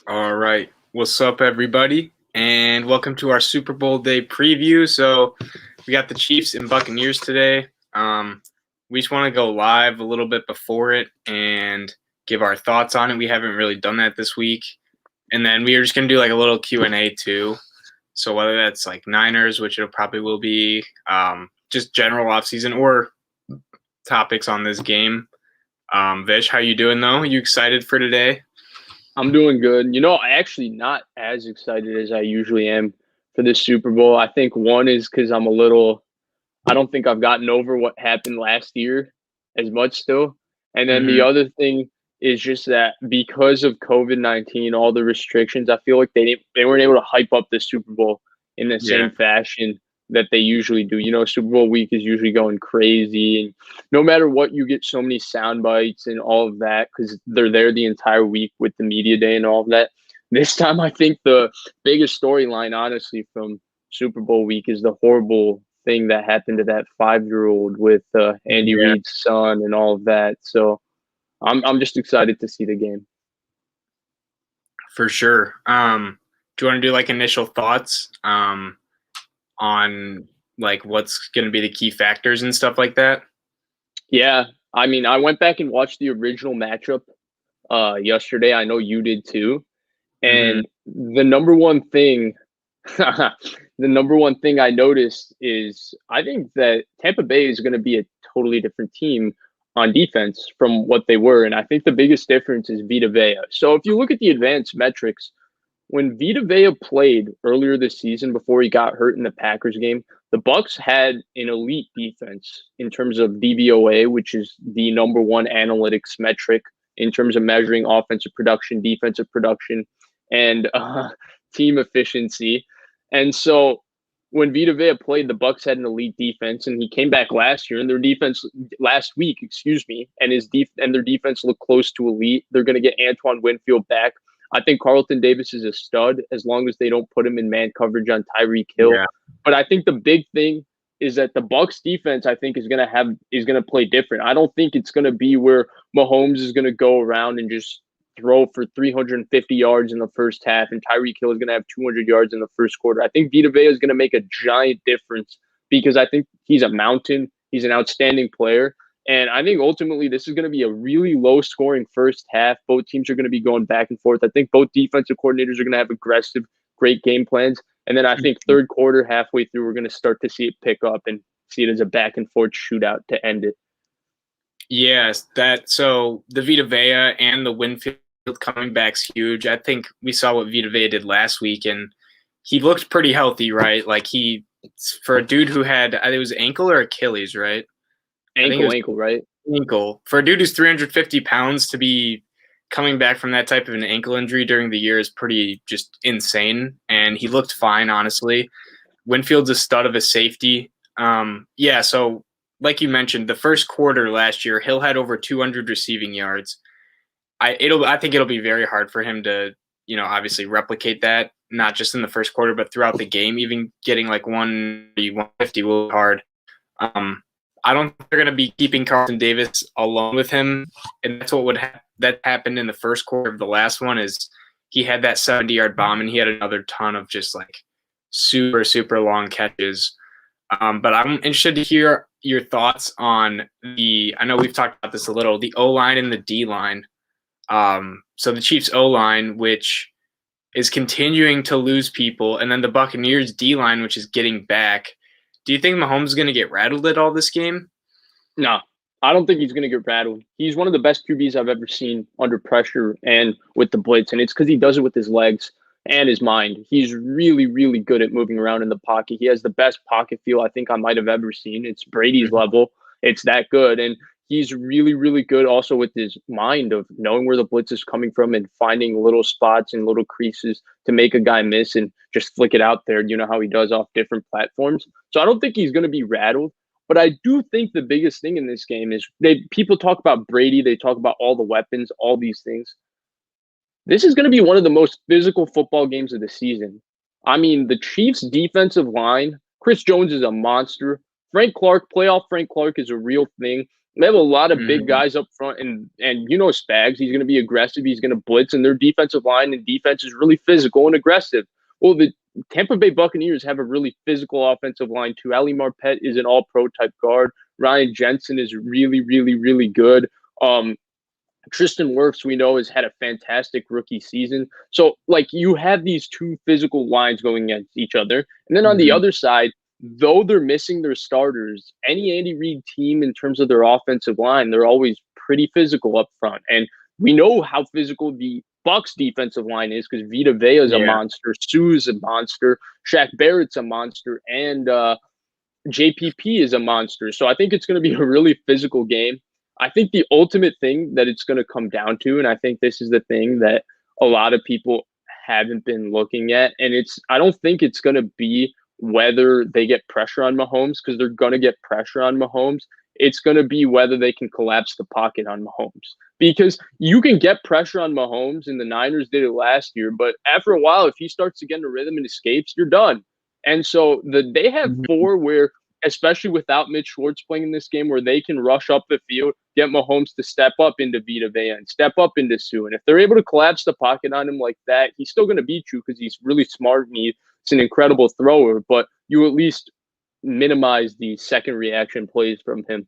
All right. What's up, everybody? And welcome to our Super Bowl day preview. So we got the Chiefs and Buccaneers today. We just want to go live a little bit before it and give our thoughts on it. We haven't really done that this week. And then we are just going to do like a little Q&A too. So whether that's like Niners, which it probably will be, just general offseason or topics on this game. Vish, how you doing though? You excited for today? I'm doing good. Actually not as excited as I usually am for this Super Bowl. I think one is because I don't think I've gotten over what happened last year as much still. And then the other thing is just that because of COVID-19, all the restrictions, I feel like they weren't able to hype up the Super Bowl in the Yeah. same fashion that they usually do. Super Bowl week is usually going crazy, and no matter what, you get so many sound bites and all of that because they're there the entire week with the media day and all of that. This time, I think the biggest storyline, honestly, from Super Bowl week is the horrible thing that happened to that 5-year-old with Andy Yeah. Reid's son and all of that. So I'm just excited to see the game. For sure. Do you want to do like initial thoughts on like what's going to be the key factors and stuff like that? Yeah, I mean, I went back and watched the original matchup yesterday. I know you did too. And the number one thing, the number one thing I noticed is I think that Tampa Bay is going to be a totally different team on defense from what they were. And I think the biggest difference is Vita Vea. So if you look at the advanced metrics, when Vita Vea played earlier this season before he got hurt in the Packers game, the Bucks had an elite defense in terms of DVOA, which is the number one analytics metric in terms of measuring offensive production, defensive production, and team efficiency. And so when Vita Vea played, the Bucks had an elite defense, and he came back last year, and their defense last week, and their defense looked close to elite. They're going to get Antoine Winfield back. I think Carlton Davis is a stud as long as they don't put him in man coverage on Tyreek Hill. Yeah. But I think the big thing is that the Bucks defense, I think, is going to play different. I don't think it's going to be where Mahomes is going to go around and just throw for 350 yards in the first half, and Tyreek Hill is going to have 200 yards in the first quarter. I think Vita Vea is going to make a giant difference because I think he's a mountain. He's an outstanding player. And I think ultimately this is going to be a really low-scoring first half. Both teams are going to be going back and forth. I think both defensive coordinators are going to have aggressive, great game plans. And then I think third quarter, halfway through, we're going to start to see it pick up and see it as a back-and-forth shootout to end it. Yes, so the Vita Vea and the Winfield coming back's huge. I think we saw what Vita Vea did last week, and he looked pretty healthy, right? Like for a dude who had, it was ankle or Achilles, right? Ankle, right? Ankle. For a dude who's 350 pounds to be coming back from that type of an ankle injury during the year is pretty just insane. And he looked fine, honestly. Winfield's a stud of a safety. So like you mentioned, the first quarter last year, Hill had over 200 receiving yards. I think it'll be very hard for him to, obviously replicate that, not just in the first quarter, but throughout the game. Even getting like 150 will be hard. I don't think they're going to be keeping Carlton Davis alone with him, and that's what that happened in the first quarter of the last one. Is he had that 70-yard bomb, and he had another ton of just like super, super long catches. But I'm interested to hear your thoughts on I know we've talked about this a little, the O-line and the D-line. So the Chiefs O-line, which is continuing to lose people, and then the Buccaneers D-line, which is getting back. Do you think Mahomes is going to get rattled at all this game? No, I don't think he's going to get rattled. He's one of the best QBs I've ever seen under pressure and with the blitz, and it's because he does it with his legs and his mind. He's really, really good at moving around in the pocket. He has the best pocket feel I think I might have ever seen. It's Brady's level. It's that good. And he's really, really good also with his mind of knowing where the blitz is coming from and finding little spots and little creases to make a guy miss and just flick it out there. You know how he does off different platforms. So I don't think he's going to be rattled. But I do think the biggest thing in this game is people talk about Brady. They talk about all the weapons, all these things. This is going to be one of the most physical football games of the season. I mean, the Chiefs' defensive line, Chris Jones is a monster. Frank Clark, playoff Frank Clark is a real thing. They have a lot of big guys up front, and Spags, he's going to be aggressive. He's going to blitz, and their defensive line and defense is really physical and aggressive. Well, the Tampa Bay Buccaneers have a really physical offensive line, too. Ali Marpet is an all-pro type guard. Ryan Jensen is really, really, really good. Tristan Wirfs, we know, has had a fantastic rookie season. So, you have these two physical lines going against each other. And then on the other side, though they're missing their starters, any Andy Reid team in terms of their offensive line, they're always pretty physical up front. And we know how physical the Bucs defensive line is because Vita Vea is a monster, Sue's a monster, Shaq Barrett's a monster, and JPP is a monster. So I think it's going to be a really physical game. I think the ultimate thing that it's going to come down to, and I think this is the thing that a lot of people haven't been looking at, and I don't think it's going to be whether they get pressure on Mahomes, because they're going to get pressure on Mahomes. It's going to be whether they can collapse the pocket on Mahomes. Because you can get pressure on Mahomes, and the Niners did it last year, but after a while, if he starts to get in a rhythm and escapes, you're done. And so they have four where, especially without Mitch Schwartz playing in this game, where they can rush up the field, get Mahomes to step up into Vita Vea and step up into Sue. And if they're able to collapse the pocket on him like that, he's still going to beat you because he's really smart and he's an incredible thrower, but you at least minimize the second reaction plays from him.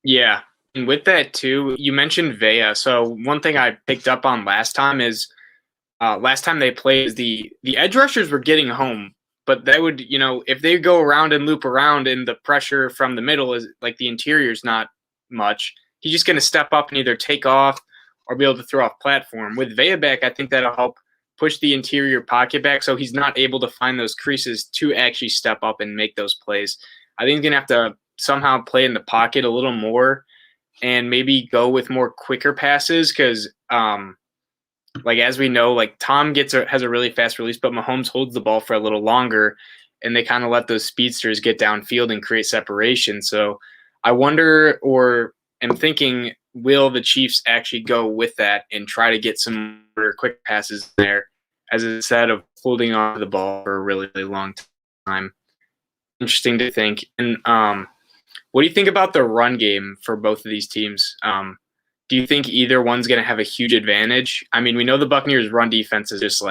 Yeah. And with that too, you mentioned Vea. So one thing I picked up on last time is last time they played is the edge rushers were getting home, but they would, if they go around and loop around and the pressure from the middle is like the interior's not much, he's just going to step up and either take off or be able to throw off platform. With Vea back, I think that'll help push the interior pocket back so he's not able to find those creases to actually step up and make those plays. I think he's going to have to somehow play in the pocket a little more and maybe go with more quicker passes because, as we know, Tom has a really fast release, but Mahomes holds the ball for a little longer, and they kind of let those speedsters get downfield and create separation. So I wonder, or am thinking, will the Chiefs actually go with that and try to get some quick passes there as instead of holding on to the ball for a really, really long time? Interesting to think. And what do you think about the run game for both of these teams? Do you think either one's going to have a huge advantage? I mean, we know the Buccaneers' run defense is just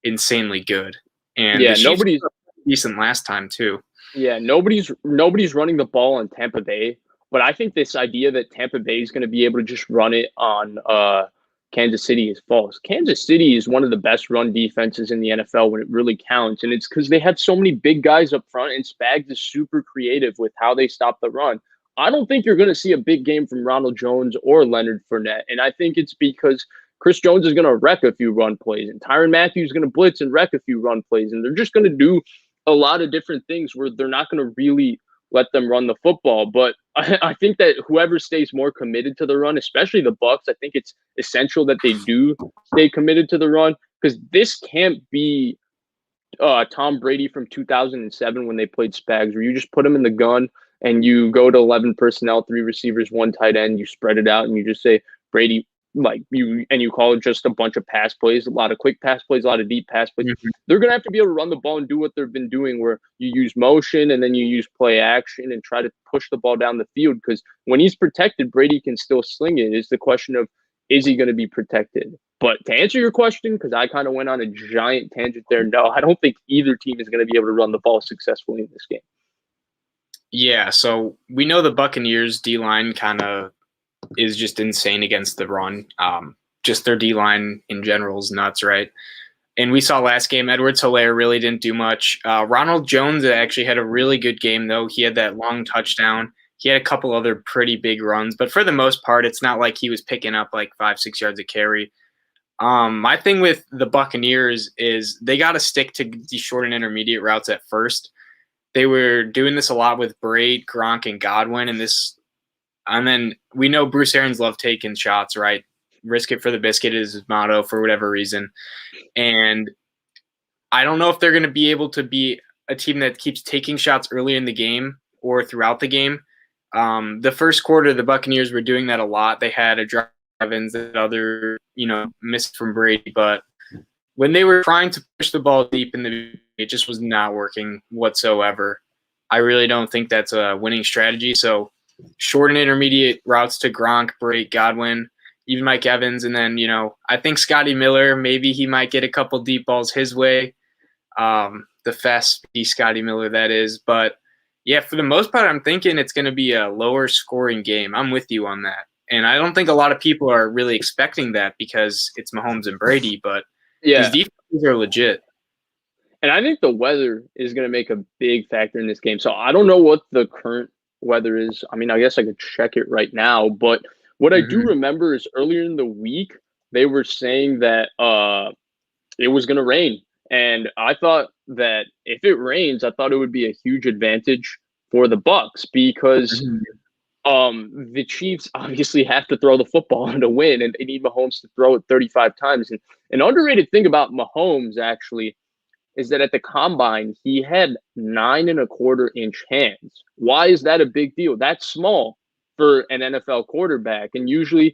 insanely good, and the Chiefs were decent last time too. Yeah, nobody's running the ball on Tampa Bay, but I think this idea that Tampa Bay is going to be able to just run it on Kansas City is false. Kansas City is one of the best run defenses in the NFL when it really counts, and it's because they have so many big guys up front, and Spags is super creative with how they stop the run. I don't think you're going to see a big game from Ronald Jones or Leonard Fournette, and I think it's because Chris Jones is going to wreck a few run plays, and Tyrann Mathieu is going to blitz and wreck a few run plays, and they're just going to do a lot of different things where they're not going to really let them run the football. But I think that whoever stays more committed to the run, especially the Bucs, I think it's essential that they do stay committed to the run, because this can't be Tom Brady from 2007 when they played Spags, where you just put him in the gun and you go to 11 personnel, 3 receivers, 1 tight end, you spread it out, and you just say, Brady, you call it just a bunch of pass plays, a lot of quick pass plays, a lot of deep pass plays. Mm-hmm. They're going to have to be able to run the ball and do what they've been doing, where you use motion and then you use play action and try to push the ball down the field, because when he's protected, Brady can still sling it. It's the question of, is he going to be protected? But to answer your question, because I kind of went on a giant tangent there, no, I don't think either team is going to be able to run the ball successfully in this game. Yeah, so we know the Buccaneers D-line kind of is just insane against the run. Just their D-line in general is nuts, right? And we saw last game, Edwards-Helaire really didn't do much. Ronald Jones actually had a really good game, though. He had that long touchdown. He had a couple other pretty big runs, but for the most part, it's not like he was picking up 5-6 yards a carry. My thing with the Buccaneers is they got to stick to the short and intermediate routes at first. They were doing this a lot with Braid, Gronk, and Godwin, and then we know Bruce Arians loved taking shots, right? Risk it for the biscuit is his motto for whatever reason. And I don't know if they're going to be able to be a team that keeps taking shots early in the game or throughout the game. The first quarter, the Buccaneers were doing that a lot. They had a drive Evans and other, missed from Brady, but when they were trying to push the ball deep in the, it just was not working whatsoever. I really don't think that's a winning strategy. So short and intermediate routes to Gronk, Brake, Godwin, even Mike Evans. And then, I think Scotty Miller, maybe he might get a couple deep balls his way. The fast, speedy Scotty Miller, that is. But, yeah, for the most part, I'm thinking it's going to be a lower scoring game. I'm with you on that. And I don't think a lot of people are really expecting that because it's Mahomes and Brady, but these defenses are legit. And I think the weather is going to make a big factor in this game. So I don't know what the current weather is. I mean, I guess I could check it right now. But what I do remember is earlier in the week, they were saying that it was going to rain. And I thought that if it rains, I thought it would be a huge advantage for the Bucs because the Chiefs obviously have to throw the football to win, and they need Mahomes to throw it 35 times. And an underrated thing about Mahomes actually is that at the combine, he had 9.25-inch hands. Why is that a big deal? That's small for an NFL quarterback. And usually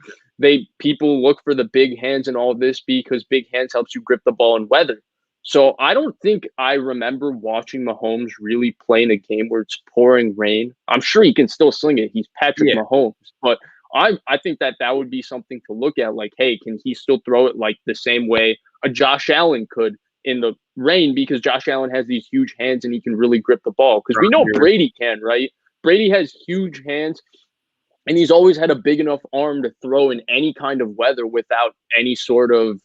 people look for the big hands and all of this because big hands helps you grip the ball in weather. So I don't think I remember watching Mahomes really play in a game where it's pouring rain. I'm sure he can still sling it. He's Patrick Mahomes. But I think that would be something to look at. Like, hey, can he still throw it like the same way a Josh Allen could in the rain? Because Josh Allen has these huge hands and he can really grip the ball. Because we know Brady can, right? Brady has huge hands. And he's always had a big enough arm to throw in any kind of weather without any sort of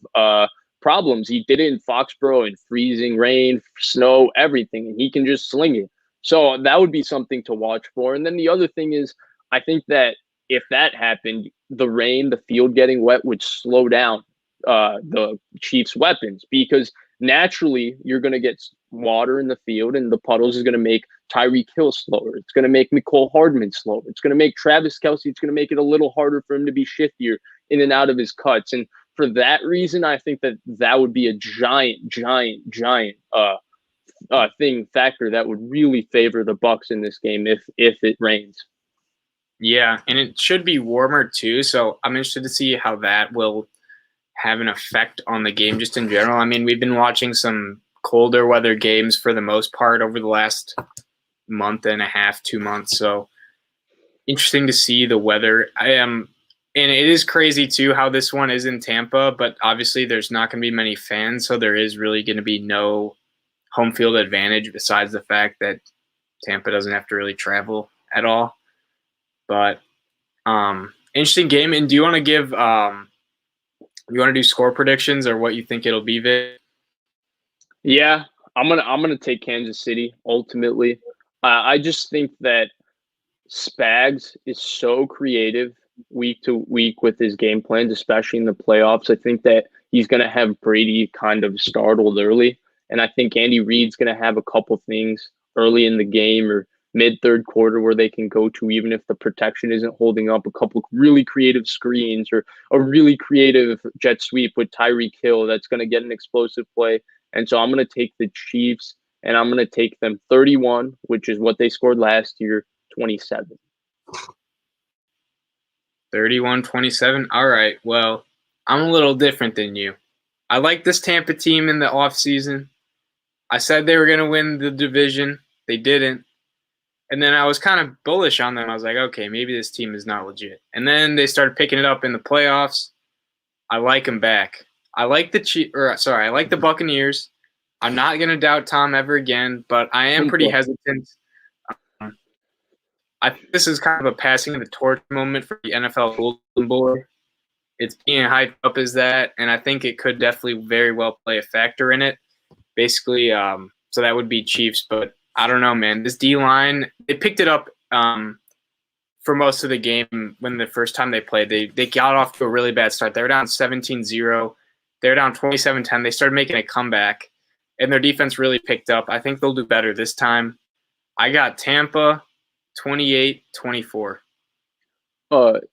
problems. He did it in Foxborough in freezing rain, snow, everything, and he can just sling it. So that would be something to watch for. And then the other thing is, I think that if that happened, the rain, the field getting wet would slow down the Chiefs' weapons because naturally you're going to get water in the field and the puddles is going to make Tyreek Hill slower. It's going to make Mecole Hardman slower. It's going to make Travis Kelce. It's going to make it a little harder for him to be shiftier in and out of his cuts. And for that reason, I think that would be a giant factor that would really favor the Bucs in this game if it rains. Yeah, and it should be warmer too. So I'm interested to see how that will have an effect on the game just in general. I mean, we've been watching some colder weather games for the most part over the last month and a half, 2 months. So interesting to see the weather. And it is crazy too how this one is in Tampa, but obviously there's not going to be many fans, so there is really going to be no home field advantage besides the fact that Tampa doesn't have to really travel at all. But interesting game. And do you want to give you want to do score predictions or what you think it'll be, Vic? Yeah, I'm gonna take Kansas City ultimately. I just think that Spags is so creative week to week with his game plans, especially in the playoffs. I think that he's going to have Brady kind of startled early. And I think Andy Reid's going to have a couple things early in the game or mid-third quarter where they can go to, even if the protection isn't holding up, a couple really creative screens or a really creative jet sweep with Tyreek Hill that's going to get an explosive play. And so I'm going to take the Chiefs, and I'm going to take them 31, which is what they scored last year, 27. 31-27. All right. Well, I'm a little different than you. I like this Tampa team in the offseason. I said they were going to win the division. They didn't. And then I was kind of bullish on them. I was like, okay, maybe this team is not legit. And then they started picking it up in the playoffs. I like them back. I like the Buccaneers. I'm not going to doubt Tom ever again, but I am pretty hesitant. I think this is kind of a passing of the torch moment for the NFL Golden Boy. It's being hyped up as that, and I think it could definitely very well play a factor in it. Basically, so that would be Chiefs, but I don't know, man. This D-line, they picked it up for most of the game when the first time they played. They got off to a really bad start. They were down 17-0. They were down 27-10. They started making a comeback, and their defense really picked up. I think they'll do better this time. I got Tampa 28-24.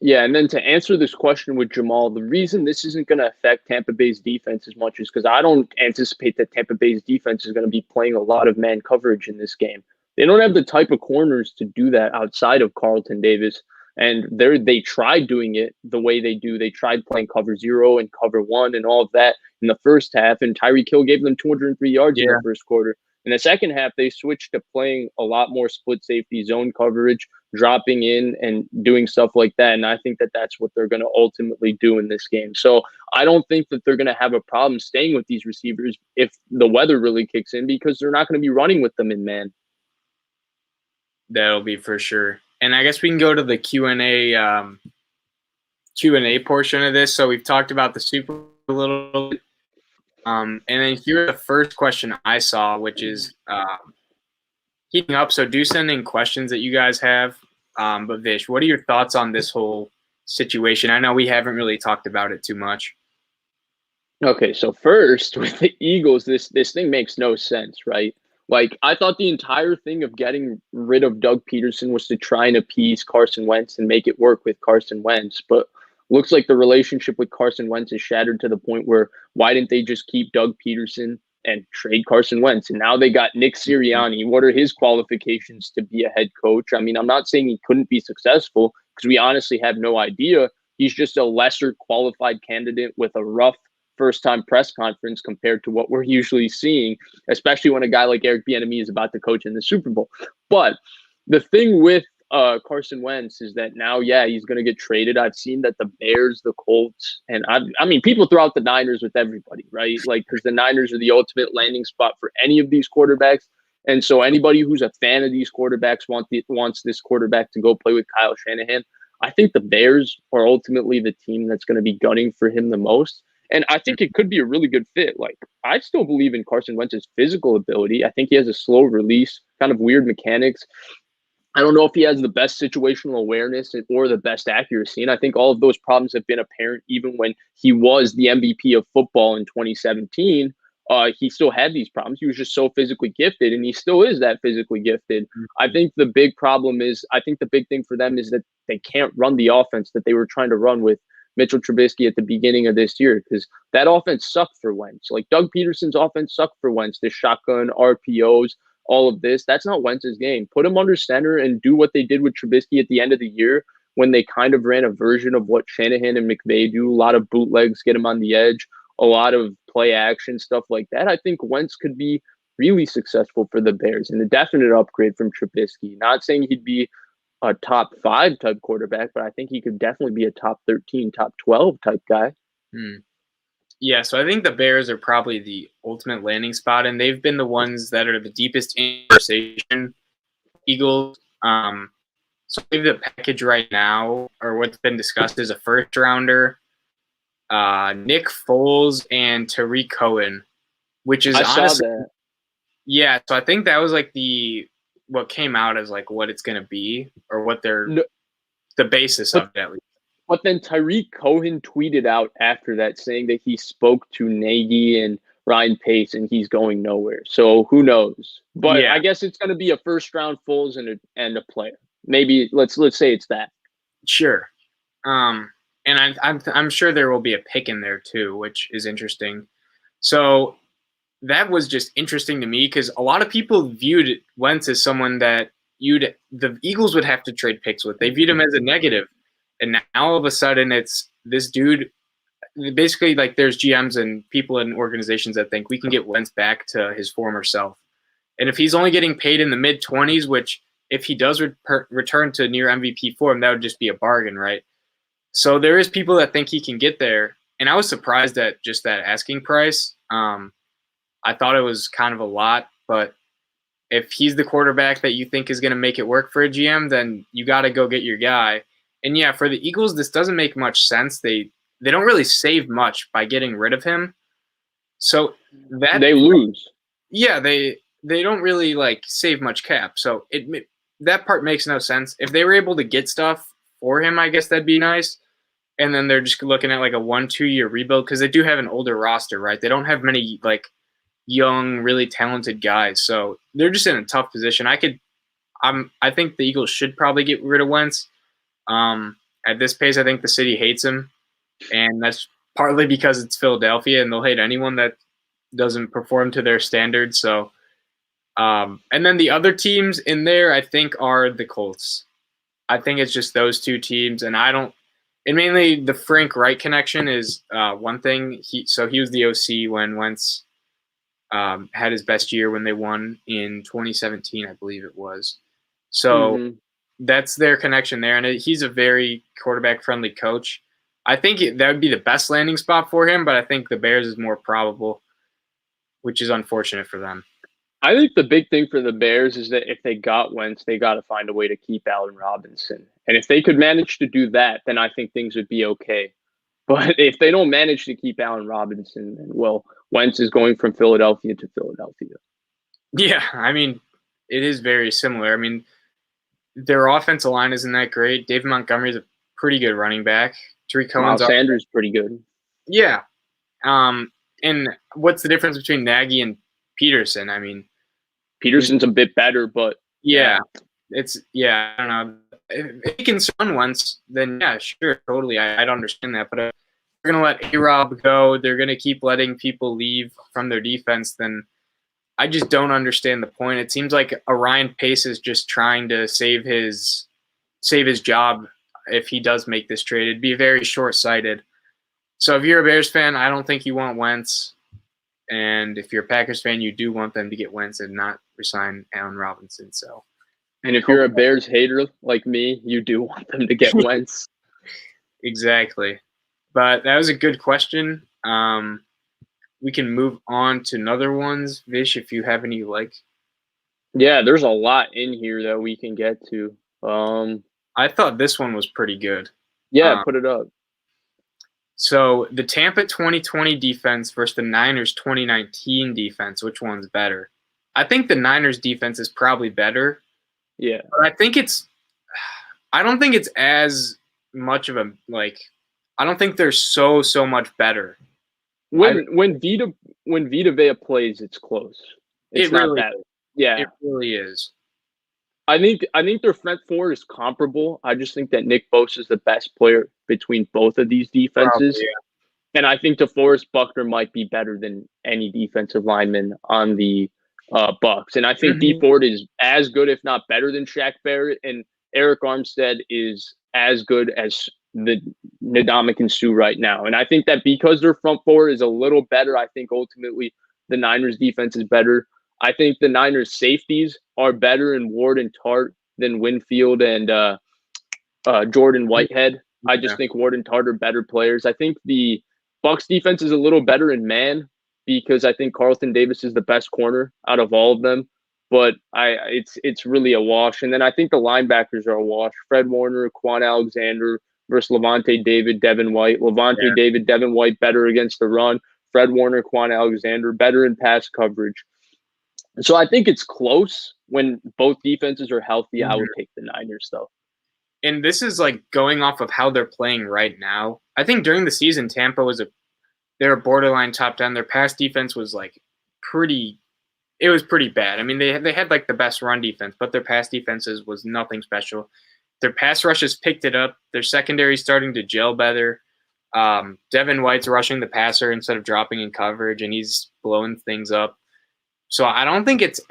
Yeah, and then to answer this question with Jamal, the reason this isn't going to affect Tampa Bay's defense as much is because I don't anticipate that Tampa Bay's defense is going to be playing a lot of man coverage in this game. They don't have the type of corners to do that outside of Carlton Davis, and they tried doing it the way they do. They tried playing cover 0 and cover 1 and all of that in the first half, and Tyreek Hill gave them 203 yards in the first quarter. In the second half, they switched to playing a lot more split safety zone coverage, dropping in and doing stuff like that. And I think that that's what they're going to ultimately do in this game. So I don't think that they're going to have a problem staying with these receivers if the weather really kicks in, because they're not going to be running with them in man. That'll be for sure. And I guess we can go to the Q&A portion of this. So we've talked about the Super Bowl a little bit. And then here's the first question I saw, which is heating up. So do send in questions that you guys have. But Vish, what are your thoughts on this whole situation? I know we haven't really talked about it too much. Okay, so first with the Eagles, this thing makes no sense, right? Like, I thought the entire thing of getting rid of Doug Peterson was to try and appease Carson Wentz and make it work with Carson Wentz. But looks like the relationship with Carson Wentz is shattered to the point where why didn't they just keep Doug Peterson and trade Carson Wentz? And now they got Nick Sirianni. What are his qualifications to be a head coach? I mean, I'm not saying he couldn't be successful, because we honestly have no idea. He's just a lesser qualified candidate with a rough first-time press conference compared to what we're usually seeing, especially when a guy like Eric Bieniemy is about to coach in the Super Bowl. But the thing with Carson Wentz is that now, yeah, he's going to get traded. I've seen that the Bears, the Colts, and I mean, people throw out the Niners with everybody, right? Like, because the Niners are the ultimate landing spot for any of these quarterbacks. And so anybody who's a fan of these quarterbacks wants this quarterback to go play with Kyle Shanahan. I think the Bears are ultimately the team that's going to be gunning for him the most. And I think it could be a really good fit. Like, I still believe in Carson Wentz's physical ability. I think he has a slow release, kind of weird mechanics. I don't know if he has the best situational awareness or the best accuracy. And I think all of those problems have been apparent even when he was the MVP of football in 2017. He still had these problems. He was just so physically gifted, and he still is that physically gifted. I think the big problem is, I think the big thing for them is that they can't run the offense that they were trying to run with Mitchell Trubisky at the beginning of this year, because that offense sucked for Wentz. Like, Doug Peterson's offense sucked for Wentz. The shotgun, RPOs, all of this, that's not Wentz's game. Put him under center and do what they did with Trubisky at the end of the year when they kind of ran a version of what Shanahan and McVay do. A lot of bootlegs, get him on the edge, a lot of play action, stuff like that. I think Wentz could be really successful for the Bears and a definite upgrade from Trubisky. Not saying he'd be a top 5 type quarterback, but I think he could definitely be a top 13, top 12 type guy. Yeah, so I think the Bears are probably the ultimate landing spot, and they've been the ones that are the deepest in conversation. Eagles. So I believe the package right now, or what's been discussed, is a first rounder, Nick Foles, and Tariq Cohen, which is honestly, saw that. Yeah. So I think that was like what came out as like what it's going to be, or what the basis of it at least. But then Tariq Cohen tweeted out after that saying that he spoke to Nagy and Ryan Pace and he's going nowhere. So who knows? But yeah. I guess it's going to be a first round Foles and a player. Maybe let's say it's that. Sure. And I'm sure there will be a pick in there too, which is interesting. So that was just interesting to me because a lot of people viewed Wentz as someone that the Eagles would have to trade picks with. They viewed him as a negative. And now all of a sudden it's this dude, basically like there's GMs and people in organizations that think we can get Wentz back to his former self. And if he's only getting paid in the mid-20s, which if he does return to near MVP form, that would just be a bargain, right? So there is people that think he can get there. And I was surprised at just that asking price. I thought it was kind of a lot, but if he's the quarterback that you think is going to make it work for a GM, then you got to go get your guy. And yeah, for the Eagles, this doesn't make much sense. They don't really save much by getting rid of him. So that they lose. Yeah, they don't really like save much cap. So that part makes no sense. If they were able to get stuff for him, I guess that'd be nice. And then they're just looking at like a 1-2 year rebuild because they do have an older roster, right? They don't have many like young, really talented guys. So they're just in a tough position. I think the Eagles should probably get rid of Wentz. At this pace, I think the city hates him, and that's partly because it's Philadelphia, and they'll hate anyone that doesn't perform to their standards. So, and then the other teams in there, I think, are the Colts. I think it's just those two teams, and mainly the Frank Reich connection is one thing. He was the OC when Wentz had his best year when they won in 2017, I believe it was. So that's their connection there, and he's a very quarterback-friendly coach. I think that would be the best landing spot for him, but I think the Bears is more probable, which is unfortunate for them. I think the big thing for the Bears is that if they got Wentz, they got to find a way to keep Allen Robinson. And if they could manage to do that, then I think things would be okay. But if they don't manage to keep Allen Robinson, then, well, Wentz is going from Philadelphia to Philadelphia. Yeah, I mean, it is very similar. I mean, their offensive line isn't that great. David Montgomery is a pretty good running back. Tariq Cohen's Sanders pretty good. Yeah. And what's the difference between Nagy and Peterson? I mean, Peterson's a bit better, but I don't know. If he can run once, then yeah, sure, totally. I'd understand that. But if they're going to let A-Rob go, they're going to keep letting people leave from their defense, then I just don't understand the point. It seems like Ryan Pace is just trying to save his job if he does make this trade. It'd be very short-sighted. So if you're a Bears fan, I don't think you want Wentz. And if you're a Packers fan, you do want them to get Wentz and not resign Allen Robinson. So, and if you're a Bears hater like me, you do want them to get Wentz. Exactly. But that was a good question. We can move on to another ones. Vish, if you have any you like. Yeah, there's a lot in here that we can get to. I thought this one was pretty good. Yeah, put it up. So the Tampa 2020 defense versus the Niners 2019 defense, which one's better? I think the Niners defense is probably better. Yeah. But I don't think it's as much of a, I don't think they're so much better. When Vita Vea plays, it's close. It's not really, that. Yeah. It really is. I think their front four is comparable. I just think that Nick Bosa is the best player between both of these defenses. Probably, yeah. And I think DeForest Buckner might be better than any defensive lineman on the Bucs. And I think Dee Ford is as good, if not better, than Shaq Barrett. And Eric Armstead is as good as the Ndamukong Suh right now. And I think that because their front four is a little better, I think ultimately the Niners defense is better. I think the Niners safeties are better in Ward and Tart than Winfield and Jordan Whitehead. I just think Ward and Tart are better players. I think the Bucs defense is a little better in man because I think Carlton Davis is the best corner out of all of them. But it's really a wash. And then I think the linebackers are a wash. Fred Warner, Quan Alexander versus Levante David, Devin White. Levante David, Devin White better against the run. Fred Warner, Quan Alexander better in pass coverage. So I think it's close. When both defenses are healthy, I would take the Niners, though. And this is going off of how they're playing right now. I think during the season, Tampa they were borderline top 10. Their pass defense was pretty bad. I mean, they had the best run defense, but their pass defenses was nothing special. Their pass rushes picked it up. Their secondary starting to gel better. Devin White's rushing the passer instead of dropping in coverage, and he's blowing things up. So I don't think it's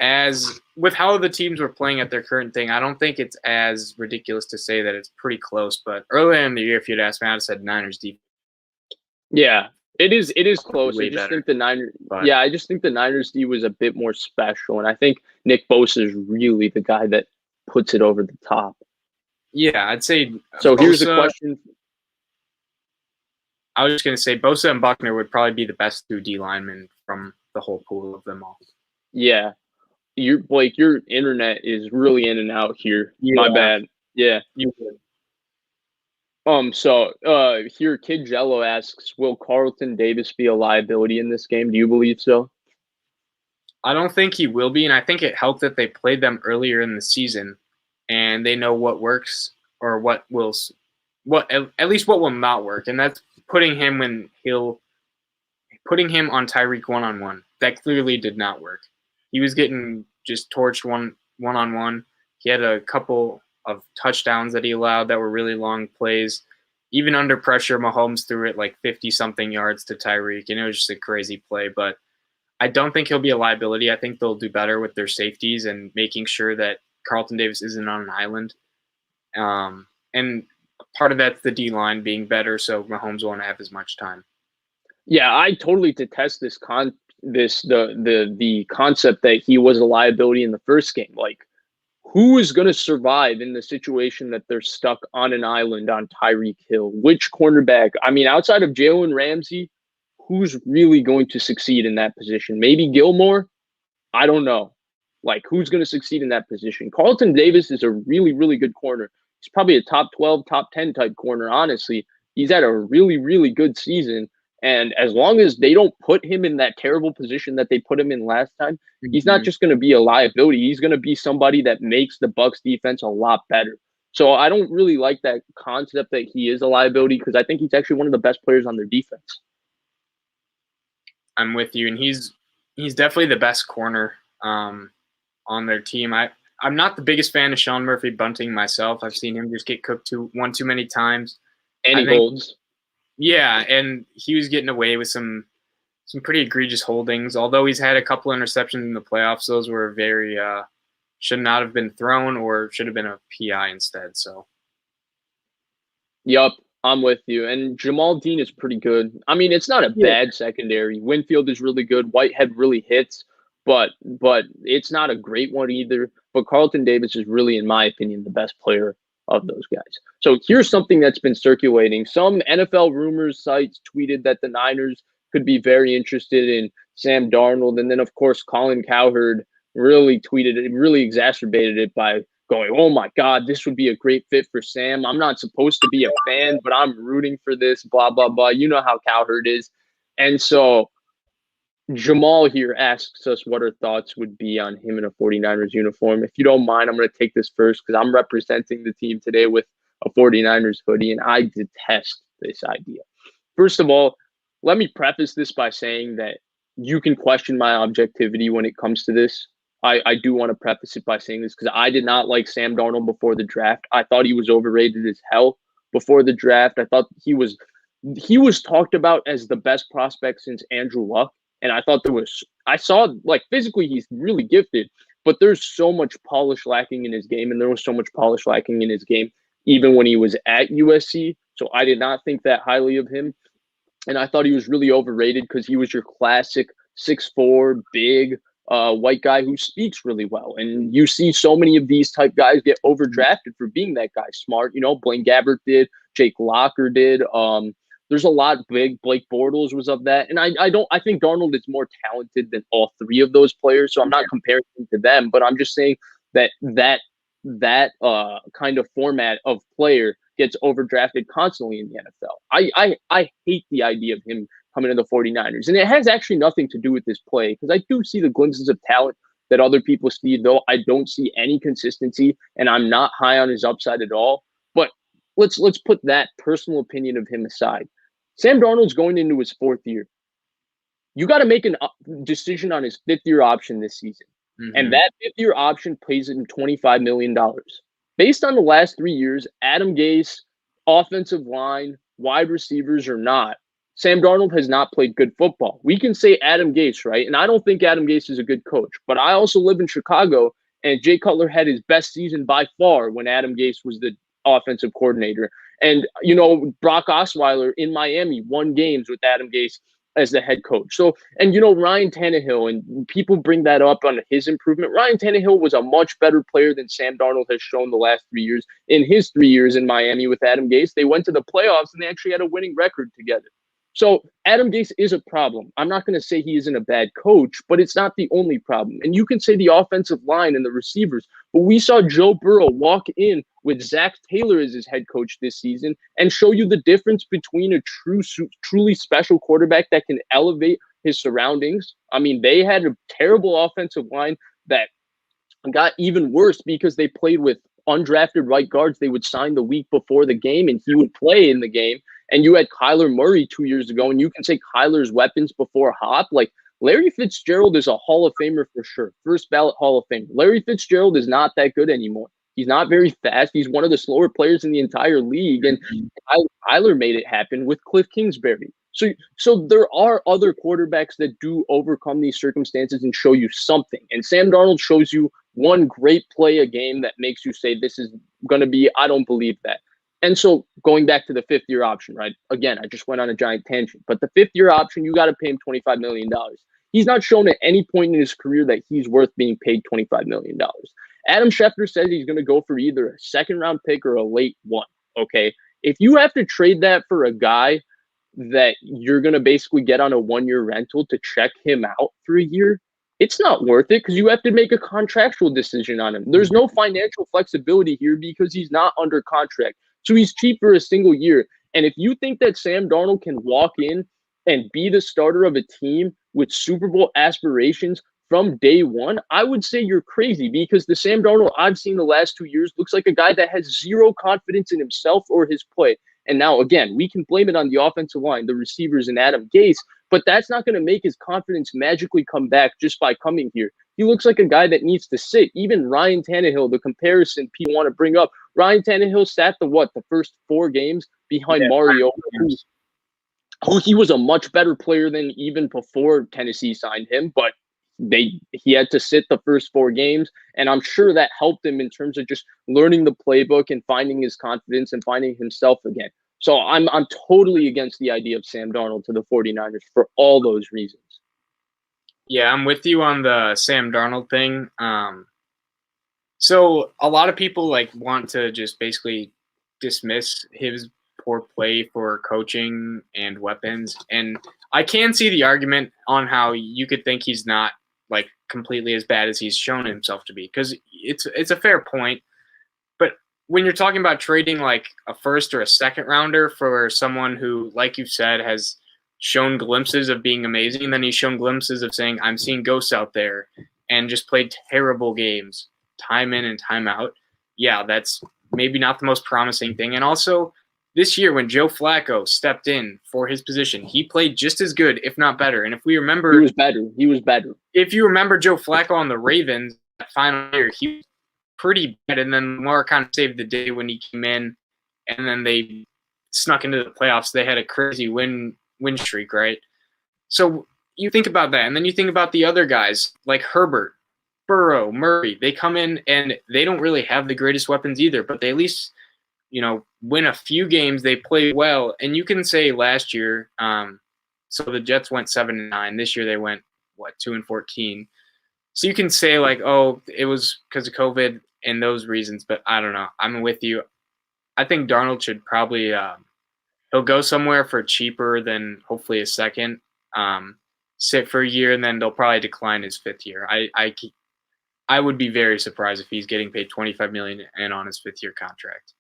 with how the teams were playing at their current thing, I don't think it's as ridiculous to say that it's pretty close. But earlier in the year, if you'd asked me, I'd have said Niners deep. Yeah, it is close. I just think the Niners D was a bit more special. And I think Nick Bosa is really the guy that puts it over the top. Yeah, I'd say so. Bosa, here's the question. I was just going to say Bosa and Buckner would probably be the best two D linemen from the whole pool of them all. Yeah. Blake, your internet is really in and out here. Yeah. My bad. Yeah. You good. So here Kid Jello asks, will Carlton Davis be a liability in this game? Do you believe so? I don't think he will be, and I think it helped that they played them earlier in the season and they know what works or at least what will not work. And that's putting him on Tyreek one-on-one. That clearly did not work. He was getting just torched one-on-one. He had a couple of touchdowns that he allowed that were really long plays. Even under pressure, Mahomes threw it 50-something yards to Tyreek, and it was just a crazy play. But I don't think he'll be a liability. I think they'll do better with their safeties and making sure that Carlton Davis isn't on an island. And part of that's the D-line being better, so Mahomes won't have as much time. Yeah, I totally detest this the concept that he was a liability in the first game. Like, who is going to survive in the situation that they're stuck on an island on Tyreek Hill? Which cornerback? I mean, outside of Jalen Ramsey, who's really going to succeed in that position? Maybe Gilmore? I don't know. Like, who's going to succeed in that position? Carlton Davis is a really, really good corner. He's probably a top 12, top 10 type corner, honestly. He's had a really, really good season. And as long as they don't put him in that terrible position that they put him in last time, he's not just going to be a liability. He's going to be somebody that makes the Bucs defense a lot better. So I don't really like that concept that he is a liability, because I think he's actually one of the best players on their defense. I'm with you, and he's definitely the best corner on their team. I'm not the biggest fan of Sean Murphy bunting myself. I've seen him just get cooked one too many times. And he holds. Yeah, and he was getting away with some pretty egregious holdings. Although he's had a couple interceptions in the playoffs, those were very should not have been thrown, or should have been a PI instead. So, yup, I'm with you. And Jamal Dean is pretty good. I mean, it's not a bad secondary. Winfield is really good. Whitehead really hits, but it's not a great one either. But Carlton Davis is really, in my opinion, the best player of those guys. So here's something that's been circulating. Some NFL rumors sites tweeted that the Niners could be very interested in Sam Darnold. And then, of course, Colin Cowherd really tweeted it, really exacerbated it by going, oh my God, this would be a great fit for Sam. I'm not supposed to be a fan, but I'm rooting for this, blah, blah, blah. You know how Cowherd is. And so Jamal here asks us what our thoughts would be on him in a 49ers uniform. If you don't mind, I'm going to take this first, because I'm representing the team today with a 49ers hoodie, and I detest this idea. First of all, let me preface this by saying that you can question my objectivity when it comes to this. I do want to preface it by saying this, because I did not like Sam Darnold before the draft. I thought he was overrated as hell before the draft. I thought he was talked about as the best prospect since Andrew Luck. And I thought I saw, like, physically he's really gifted, but there's so much polish lacking in his game. And there was so much polish lacking in his game even when he was at USC. So I did not think that highly of him. And I thought he was really overrated, because he was your classic 6'4", big white guy who speaks really well. And you see so many of these type guys get overdrafted for being that guy. Smart, Blaine Gabbert did, Jake Locker did. There's a lot big. Blake Bortles was of that. And I think Darnold is more talented than all three of those players. So I'm not comparing him to them, but I'm just saying that kind of format of player gets overdrafted constantly in the NFL. I hate the idea of him coming to the 49ers. And it has actually nothing to do with this play, because I do see the glimpses of talent that other people see, though I don't see any consistency, and I'm not high on his upside at all. But let's put that personal opinion of him aside. Sam Darnold's going into his fourth year. You got to make a decision on his fifth-year option this season. Mm-hmm. And that fifth-year option pays him $25 million. Based on the last 3 years, Adam Gase, offensive line, wide receivers or not, Sam Darnold has not played good football. We can say Adam Gase, right? And I don't think Adam Gase is a good coach. But I also live in Chicago, and Jay Cutler had his best season by far when Adam Gase was the offensive coordinator. And, Brock Osweiler in Miami won games with Adam Gase as the head coach. So, and, Ryan Tannehill, and people bring that up on his improvement. Ryan Tannehill was a much better player than Sam Darnold has shown the last 3 years. In his 3 years in Miami with Adam Gase, they went to the playoffs and they actually had a winning record together. So Adam Gase is a problem. I'm not going to say he isn't a bad coach, but it's not the only problem. And you can say the offensive line and the receivers, but we saw Joe Burrow walk in with Zach Taylor as his head coach this season and show you the difference between a truly special quarterback that can elevate his surroundings. I mean, they had a terrible offensive line that got even worse because they played with undrafted right guards they would sign the week before the game, and he would play in the game. And you had Kyler Murray 2 years ago, and you can say Kyler's weapons before Hop. Like, Larry Fitzgerald is a Hall of Famer for sure. First ballot Hall of Famer. Larry Fitzgerald is not that good anymore. He's not very fast. He's one of the slower players in the entire league. And Kyler made it happen with Cliff Kingsbury. So there are other quarterbacks that do overcome these circumstances and show you something. And Sam Darnold shows you one great play a game that makes you say, this is going to be, I don't believe that. And so going back to the fifth-year option, right? Again, I just went on a giant tangent. But the fifth-year option, you got to pay him $25 million. He's not shown at any point in his career that he's worth being paid $25 million. Adam Schefter says he's going to go for either a second-round pick or a late one, okay? If you have to trade that for a guy that you're going to basically get on a one-year rental to check him out for a year, it's not worth it because you have to make a contractual decision on him. There's no financial flexibility here because he's not under contract. So he's cheap for a single year. And if you think that Sam Darnold can walk in and be the starter of a team with Super Bowl aspirations from day one, I would say you're crazy because the Sam Darnold I've seen the last 2 years looks like a guy that has zero confidence in himself or his play. And now, again, we can blame it on the offensive line, the receivers, and Adam Gase, but that's not going to make his confidence magically come back just by coming here. He looks like a guy that needs to sit. Even Ryan Tannehill, the comparison people want to bring up, Ryan Tannehill sat the first 4 games behind Mario, who he was a much better player than even before Tennessee signed him, but he had to sit the first 4 games, and I'm sure that helped him in terms of just learning the playbook and finding his confidence and finding himself again. So I'm totally against the idea of Sam Darnold to the 49ers for all those reasons. Yeah, I'm with you on the Sam Darnold thing. So a lot of people want to just basically dismiss his poor play for coaching and weapons, and I can see the argument on how you could think he's not completely as bad as he's shown himself to be, because it's a fair point. But when you're talking about trading a first or a second rounder for someone who, like you've said, has shown glimpses of being amazing, and then he's shown glimpses of saying, I'm seeing ghosts out there, and just played terrible games time in and time out, yeah, that's maybe not the most promising thing. And also, this year, when Joe Flacco stepped in for his position, he played just as good, if not better. And if we remember, he was better. If you remember Joe Flacco on the Ravens that final year, he was pretty bad. And then Lamar kind of saved the day when he came in, and then they snuck into the playoffs. They had a crazy win streak, right? So you think about that, and then you think about the other guys like Herbert, Burrow, Murray. They come in and they don't really have the greatest weapons either, but they at least win a few games. They play well. And you can say last year, so the Jets went 7-9. This year they went 2-14. So you can say it was because of COVID and those reasons, but I don't know. I'm with you. I think Darnold should probably he'll go somewhere for cheaper than hopefully a second, sit for a year, and then they'll probably decline his 5th year. I would be very surprised if he's getting paid $25 million and on his 5th year contract.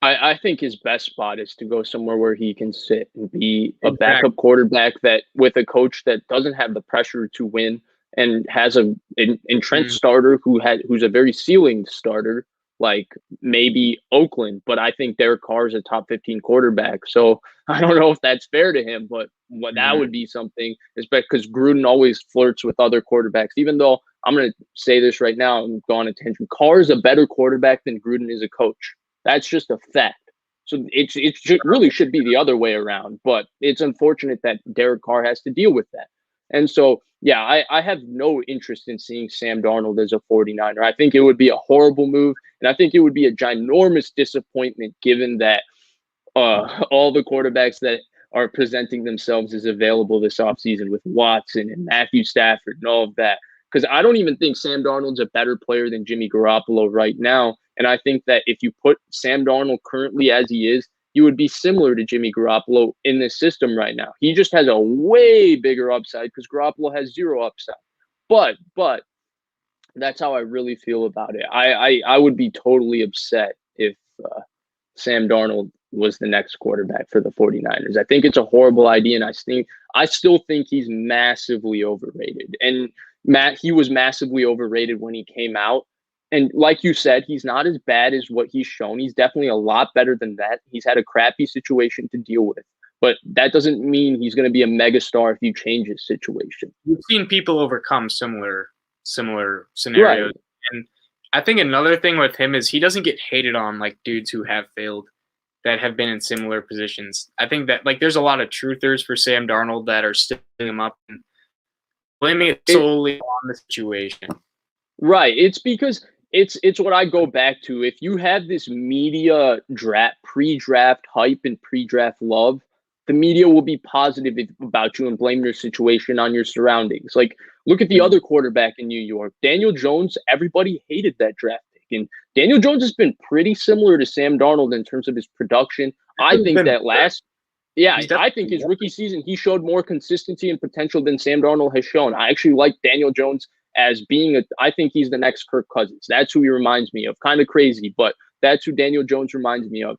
I think his best spot is to go somewhere where he can sit and be a backup quarterback that with a coach that doesn't have the pressure to win and has an entrenched starter who's a very ceilinged starter, like maybe Oakland. But I think Derek Carr is a top 15 quarterback. So I don't know if that's fair to him, but that would be something, because Gruden always flirts with other quarterbacks. Even though I'm going to say this right now, I'm going on attention. Carr is a better quarterback than Gruden is a coach. That's just a fact. So it really should be the other way around. But it's unfortunate that Derek Carr has to deal with that. And so, yeah, I have no interest in seeing Sam Darnold as a 49er. I think it would be a horrible move. And I think it would be a ginormous disappointment given that all the quarterbacks that are presenting themselves as available this offseason with Watson and Matthew Stafford and all of that. Because I don't even think Sam Darnold's a better player than Jimmy Garoppolo right now. And I think that if you put Sam Darnold currently as he is, he would be similar to Jimmy Garoppolo in this system right now. He just has a way bigger upside because Garoppolo has zero upside. But that's how I really feel about it. I would be totally upset if Sam Darnold was the next quarterback for the 49ers. I think it's a horrible idea, and I still think he's massively overrated. And he was massively overrated when he came out. And like you said, he's not as bad as what he's shown. He's definitely a lot better than that. He's had a crappy situation to deal with. But that doesn't mean he's going to be a megastar if you change his situation. We've seen people overcome similar scenarios. Right. And I think another thing with him is he doesn't get hated on like dudes who have failed that have been in similar positions. I think that there's a lot of truthers for Sam Darnold that are sticking him up and blaming it solely on the situation. Right. It's because it's what I go back to. If you have this media pre-draft hype and pre-draft love, the media will be positive about you and blame your situation on your surroundings. Like, look at the other quarterback in New York, Daniel Jones. Everybody hated that draft pick. And Daniel Jones has been pretty similar to Sam Darnold in terms of his production. I think that I think his rookie season, he showed more consistency and potential than Sam Darnold has shown. I actually like Daniel Jones as being I think he's the next Kirk Cousins. That's who he reminds me of. Kind of crazy, but that's who Daniel Jones reminds me of.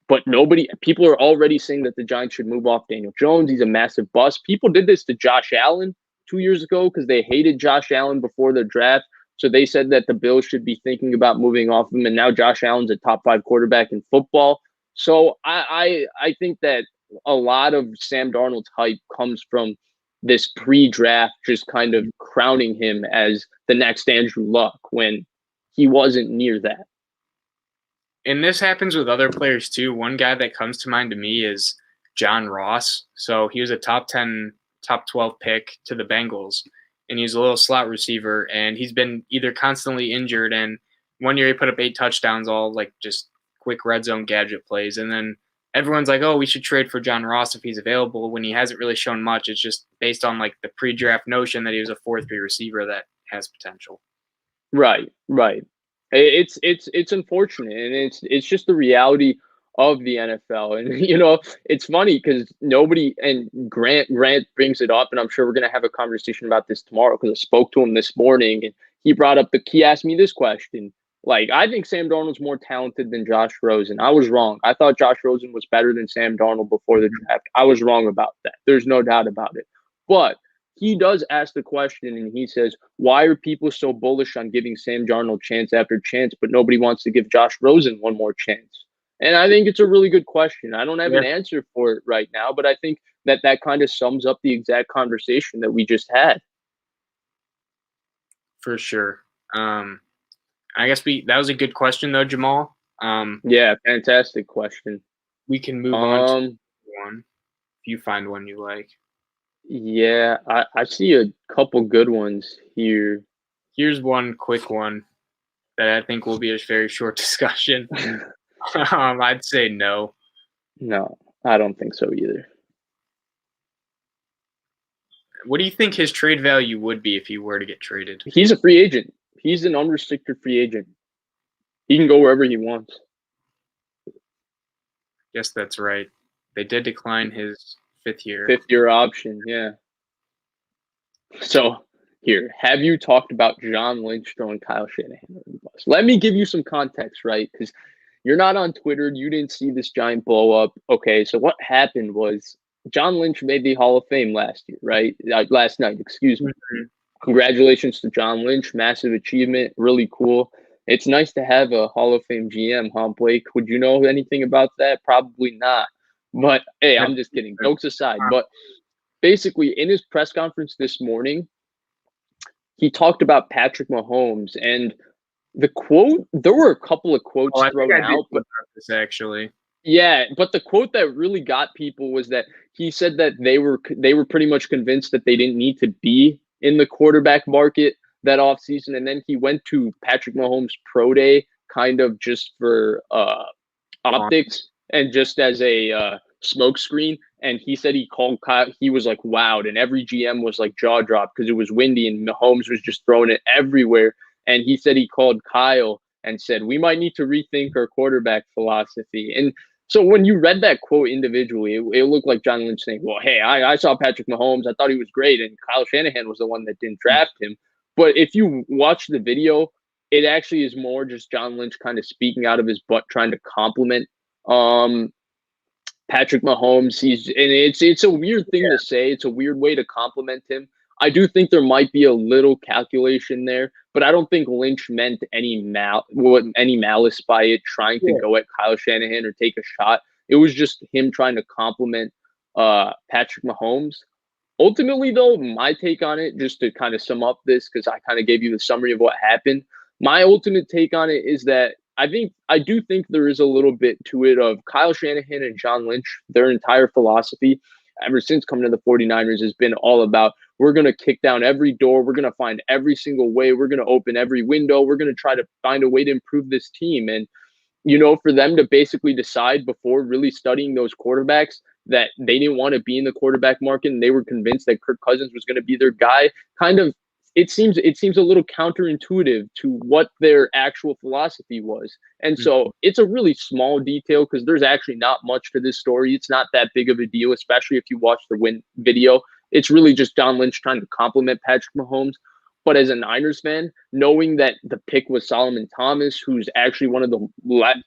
But people are already saying that the Giants should move off Daniel Jones. He's a massive bust. People did this to Josh Allen 2 years ago because they hated Josh Allen before the draft. So they said that the Bills should be thinking about moving off him. And now Josh Allen's a top 5 quarterback in football. So I think that a lot of Sam Darnold's hype comes from this pre-draft just kind of crowning him as the next Andrew Luck when he wasn't near that. And this happens with other players too. One guy that comes to mind to me is John Ross. So he was a top 10, top 12 pick to the Bengals, and he's a little slot receiver, and he's been either constantly injured, and one year he put up 8 touchdowns, all like just quick red zone gadget plays. And then everyone's like, oh, we should trade for John Ross if he's available, when he hasn't really shown much. It's just based on like the pre-draft notion that he was a 4th-3 receiver that has potential. Right. It's unfortunate, and it's just the reality of the NFL. And it's funny because Grant brings it up, and I'm sure we're gonna have a conversation about this tomorrow because I spoke to him this morning, and he asked me this question. Like, I think Sam Darnold's more talented than Josh Rosen. I was wrong. I thought Josh Rosen was better than Sam Darnold before the draft. I was wrong about that. There's no doubt about it. But he does ask the question, and he says, why are people so bullish on giving Sam Darnold chance after chance, but nobody wants to give Josh Rosen one more chance? And I think it's a really good question. I don't have an answer for it right now, but I think that kind of sums up the exact conversation that we just had. For sure. I guess that was a good question though, Jamal. Yeah, fantastic question. We can move on to one if you find one you like. Yeah, I see a couple good ones here. Here's one quick one that I think will be a very short discussion. I'd say no. No, I don't think so either. What do you think his trade value would be if he were to get traded? He's a free agent. He's an unrestricted free agent. He can go wherever he wants. Yes, that's right. They did decline his 5th year. 5th year option, yeah. So, here, have you talked about John Lynch throwing Kyle Shanahan under the bus? Let me give you some context, right? Because you're not on Twitter. You didn't see this giant blow up. Okay, so what happened was John Lynch made the Hall of Fame last year, right? Last night, excuse me. Mm-hmm. Congratulations to John Lynch. Massive achievement. Really cool. It's nice to have a Hall of Fame GM, huh, Blake? Would you know anything about that? Probably not. But, hey, I'm just kidding. Jokes aside. But basically, in his press conference this morning, he talked about Patrick Mahomes. And the quote, there were a couple of quotes thrown out. But this actually. Yeah, but the quote that really got people was that he said that they were pretty much convinced that they didn't need to be in the quarterback market that offseason. And then he went to Patrick Mahomes' pro day kind of just for optics and just as a smoke screen. And he said he called Kyle. He was like wowed, and every GM was like jaw dropped because it was windy and Mahomes was just throwing it everywhere. And he said he called Kyle and said, we might need to rethink our quarterback philosophy. And so when you read that quote individually, it looked like John Lynch saying, well, hey, I saw Patrick Mahomes. I thought he was great. And Kyle Shanahan was the one that didn't draft him. But if you watch the video, it actually is more just John Lynch kind of speaking out of his butt, trying to compliment Patrick Mahomes. It's a weird thing to say. It's a weird way to compliment him. I do think there might be a little calculation there, but I don't think Lynch meant any malice by it, trying to go at Kyle Shanahan or take a shot. It was just him trying to compliment Patrick Mahomes. Ultimately, though, my take on it, just to kind of sum up this, because I kind of gave you the summary of what happened, my ultimate take on it is that I do think there is a little bit to it of Kyle Shanahan and John Lynch. Their entire philosophy ever since coming to the 49ers has been all about, we're going to kick down every door. We're going to find every single way. We're going to open every window. We're going to try to find a way to improve this team. And, for them to basically decide before really studying those quarterbacks that they didn't want to be in the quarterback market, and they were convinced that Kirk Cousins was going to be their guy. Kind of, it seems a little counterintuitive to what their actual philosophy was. And so it's a really small detail because there's actually not much to this story. It's not that big of a deal, especially if you watch the win video. It's really just Don Lynch trying to compliment Patrick Mahomes. But as a Niners fan, knowing that the pick was Solomon Thomas, who's actually one of the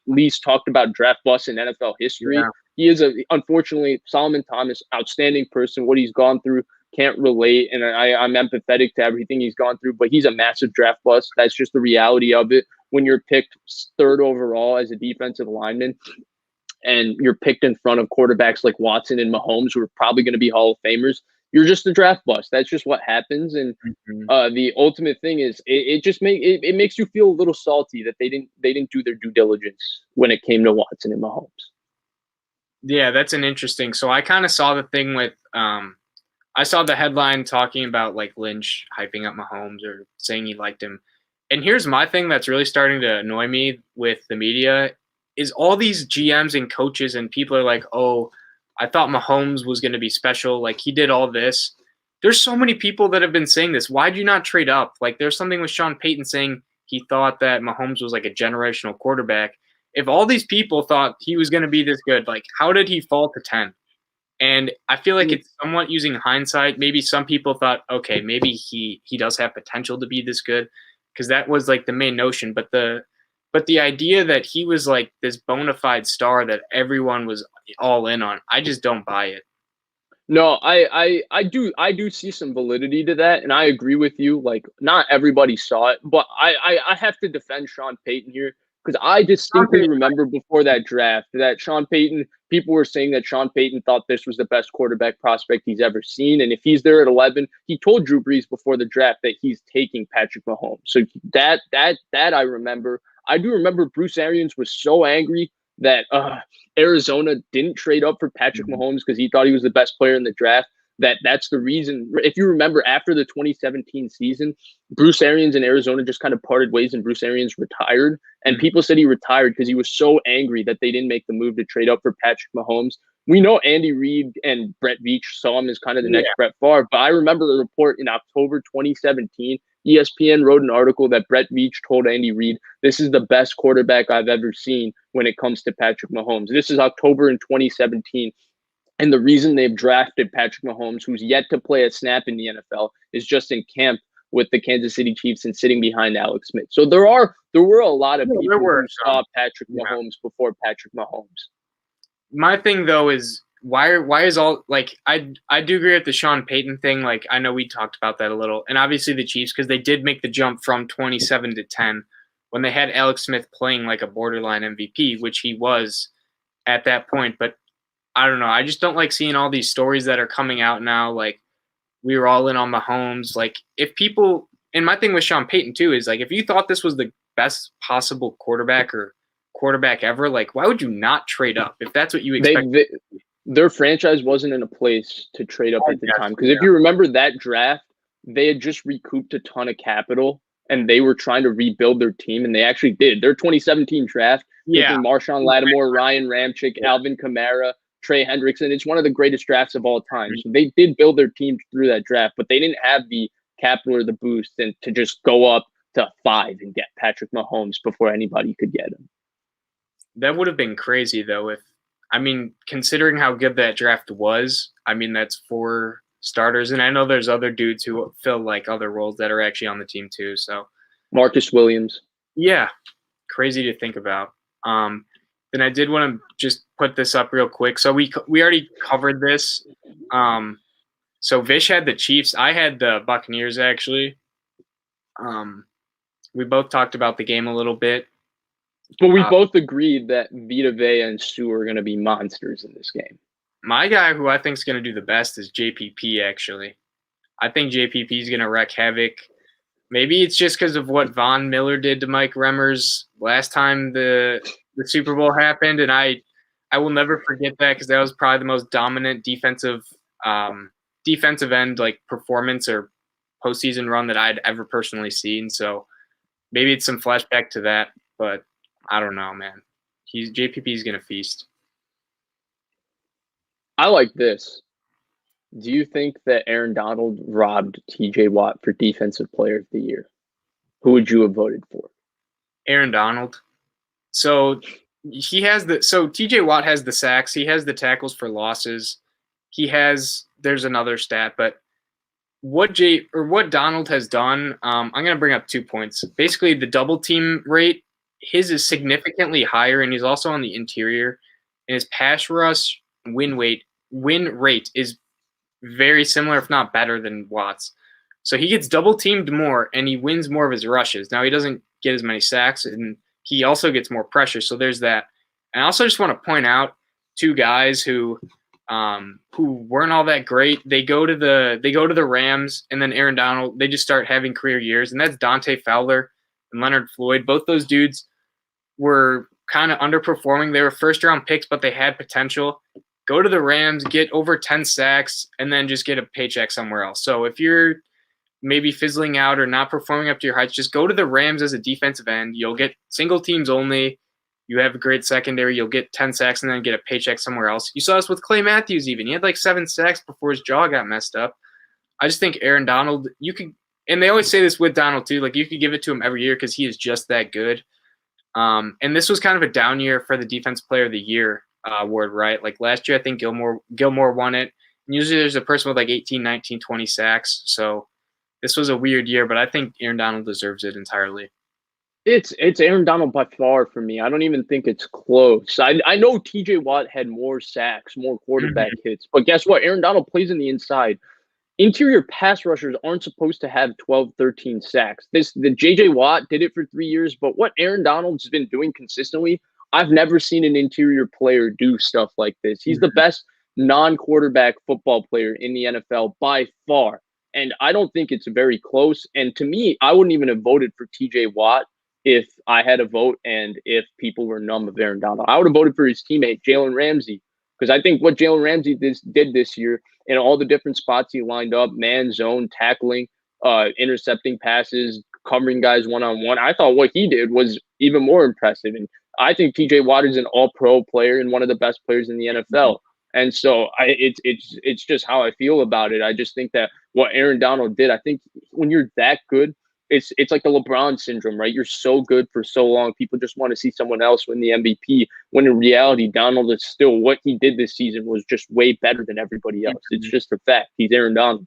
least talked about draft busts in NFL history, he is unfortunately, Solomon Thomas, outstanding person. What he's gone through, can't relate, and I'm empathetic to everything he's gone through. But he's a massive draft bust. That's just the reality of it. When you're picked third overall as a defensive lineman, and you're picked in front of quarterbacks like Watson and Mahomes, who are probably going to be Hall of Famers, you're just a draft bust. That's just what happens. And the ultimate thing is it makes you feel a little salty that they didn't do their due diligence when it came to Watson and Mahomes. Yeah, that's an interesting. So I kind of saw the thing with I saw the headline talking about like Lynch hyping up Mahomes or saying he liked him. And here's my thing that's really starting to annoy me with the media is all these GMs and coaches and people are like, oh, I thought Mahomes was going to be special. Like, he did all this. There's so many people that have been saying this. Why'd you not trade up? Like, there's something with Sean Payton saying he thought that Mahomes was like a generational quarterback. If all these people thought he was going to be this good, like, how did he fall to 10? And I feel like it's somewhat using hindsight. Maybe some people thought, okay, maybe he does have potential to be this good because that was like the main notion. But the idea that he was like this bona fide star that everyone was all in on, I just don't buy it. No, I do see some validity to that, and I agree with you. Like, not everybody saw it, but I have to defend Sean Payton here because I distinctly remember before that draft that Sean Payton, people were saying that Sean Payton thought this was the best quarterback prospect he's ever seen, and if he's there at 11, he told Drew Brees before the draft that he's taking Patrick Mahomes. So that I remember. I do remember Bruce Arians was so angry that Arizona didn't trade up for Patrick Mahomes because he thought he was the best player in the draft. That's the reason. If you remember, after the 2017 season, Bruce Arians and Arizona just kind of parted ways and Bruce Arians retired. And people said he retired because he was so angry that they didn't make the move to trade up for Patrick Mahomes. We know Andy Reid and Brett Veach saw him as kind of the next Brett Favre, but I remember the report in October 2017. ESPN wrote an article that Brett Veach told Andy Reid, this is the best quarterback I've ever seen when it comes to Patrick Mahomes. This is October in 2017. And the reason they've drafted Patrick Mahomes, who's yet to play a snap in the NFL, is just in camp with the Kansas City Chiefs and sitting behind Alex Smith. So there were a lot of people who saw Patrick Mahomes before Patrick Mahomes. My thing, though, is why is all like I do agree with the Sean Payton thing. Like, I know we talked about that a little, and obviously the Chiefs, because they did make the jump from 27 to 10 when they had Alex Smith playing like a borderline MVP, which he was at that point. But I don't know. I just don't like seeing all these stories that are coming out now. Like, we were all in on Mahomes. Like, if people, and my thing with Sean Payton too is like, if you thought this was the best possible quarterback ever, like, why would you not trade up if that's what you expect? Their franchise wasn't in a place to trade up at the time. Because if you remember that draft, they had just recouped a ton of capital and they were trying to rebuild their team, and they actually did. Their 2017 draft, picking Marshawn Lattimore, Ryan Ramczyk, Alvin Kamara, Trey Hendrickson, it's one of the greatest drafts of all time. So they did build their team through that draft, but they didn't have the capital or the boost and to just go up to 5 and get Patrick Mahomes before anybody could get him. That would have been crazy, though, considering how good that draft was. I mean, that's 4 starters, and I know there's other dudes who fill like other roles that are actually on the team too. So Marcus Williams. Yeah, crazy to think about. Then I did want to just put this up real quick. So we already covered this. So Vish had the Chiefs. I had the Buccaneers, actually. We both talked about the game a little bit. But we both agreed that Vita Vea and Sue are going to be monsters in this game. My guy who I think is going to do the best is JPP, actually. I think JPP is going to wreak havoc. Maybe it's just because of what Von Miller did to Mike Remmers last time the Super Bowl happened, and I will never forget that because that was probably the most dominant defensive end like performance or postseason run that I'd ever personally seen. So maybe it's some flashback to that, but I don't know, man. JPP is gonna feast. I like this. Do you think that Aaron Donald robbed TJ Watt for Defensive Player of the Year? Who would you have voted for? Aaron Donald. So TJ Watt has the sacks, he has the tackles for losses. There's another stat, but what Donald has done, I'm going to bring up 2 points. Basically, the double team rate, his is significantly higher, and he's also on the interior. And his pass rush win rate is very similar, if not better, than Watt's. So he gets double teamed more, and he wins more of his rushes. Now he doesn't get as many sacks, and he also gets more pressure. So there's that. And I also just want to point out 2 guys who weren't all that great. They go to the Rams, and then Aaron Donald. They just start having career years, and that's Dante Fowler and Leonard Floyd. Both those dudes were kind of underperforming. They were first-round picks, but they had potential. Go to the Rams, get over 10 sacks, and then just get a paycheck somewhere else. So if you're maybe fizzling out or not performing up to your heights, just go to the Rams as a defensive end. You'll get single teams only. You have a great secondary. You'll get 10 sacks and then get a paycheck somewhere else. You saw this with Clay Matthews even. He had like 7 sacks before his jaw got messed up. I just think Aaron Donald, you could – and they always say this with Donald too, like you could give it to him every year because he is just that good. And this was kind of a down year for the Defensive Player of the Year award, right? Like last year, I think Gilmore won it. And usually there's a person with like 18, 19, 20 sacks. So this was a weird year, but I think Aaron Donald deserves it entirely. It's Aaron Donald by far for me. I don't even think it's close. I know TJ Watt had more sacks, more quarterback hits, but guess what? Aaron Donald plays in the inside. Interior pass rushers aren't supposed to have 12, 13 sacks. The JJ Watt did it for 3 years, but what Aaron Donald's been doing consistently, I've never seen an interior player do stuff like this. He's the best non-quarterback football player in the NFL by far. And I don't think it's very close. And to me, I wouldn't even have voted for TJ Watt if I had a vote and if people were numb of Aaron Donald. I would have voted for his teammate, Jalen Ramsey, because I think what Jalen Ramsey did this year in all the different spots he lined up, man, zone, tackling, intercepting passes, covering guys one-on-one, I thought what he did was even more impressive. And I think TJ Watt is an all-pro player and one of the best players in the NFL. And so it's just how I feel about it. I just think that what Aaron Donald did, I think when you're that good, it's like the LeBron syndrome, right? You're so good for so long. People just want to see someone else win the MVP, when in reality, Donald is still, what he did this season was just way better than everybody else. It's just a fact. He's Aaron Donald.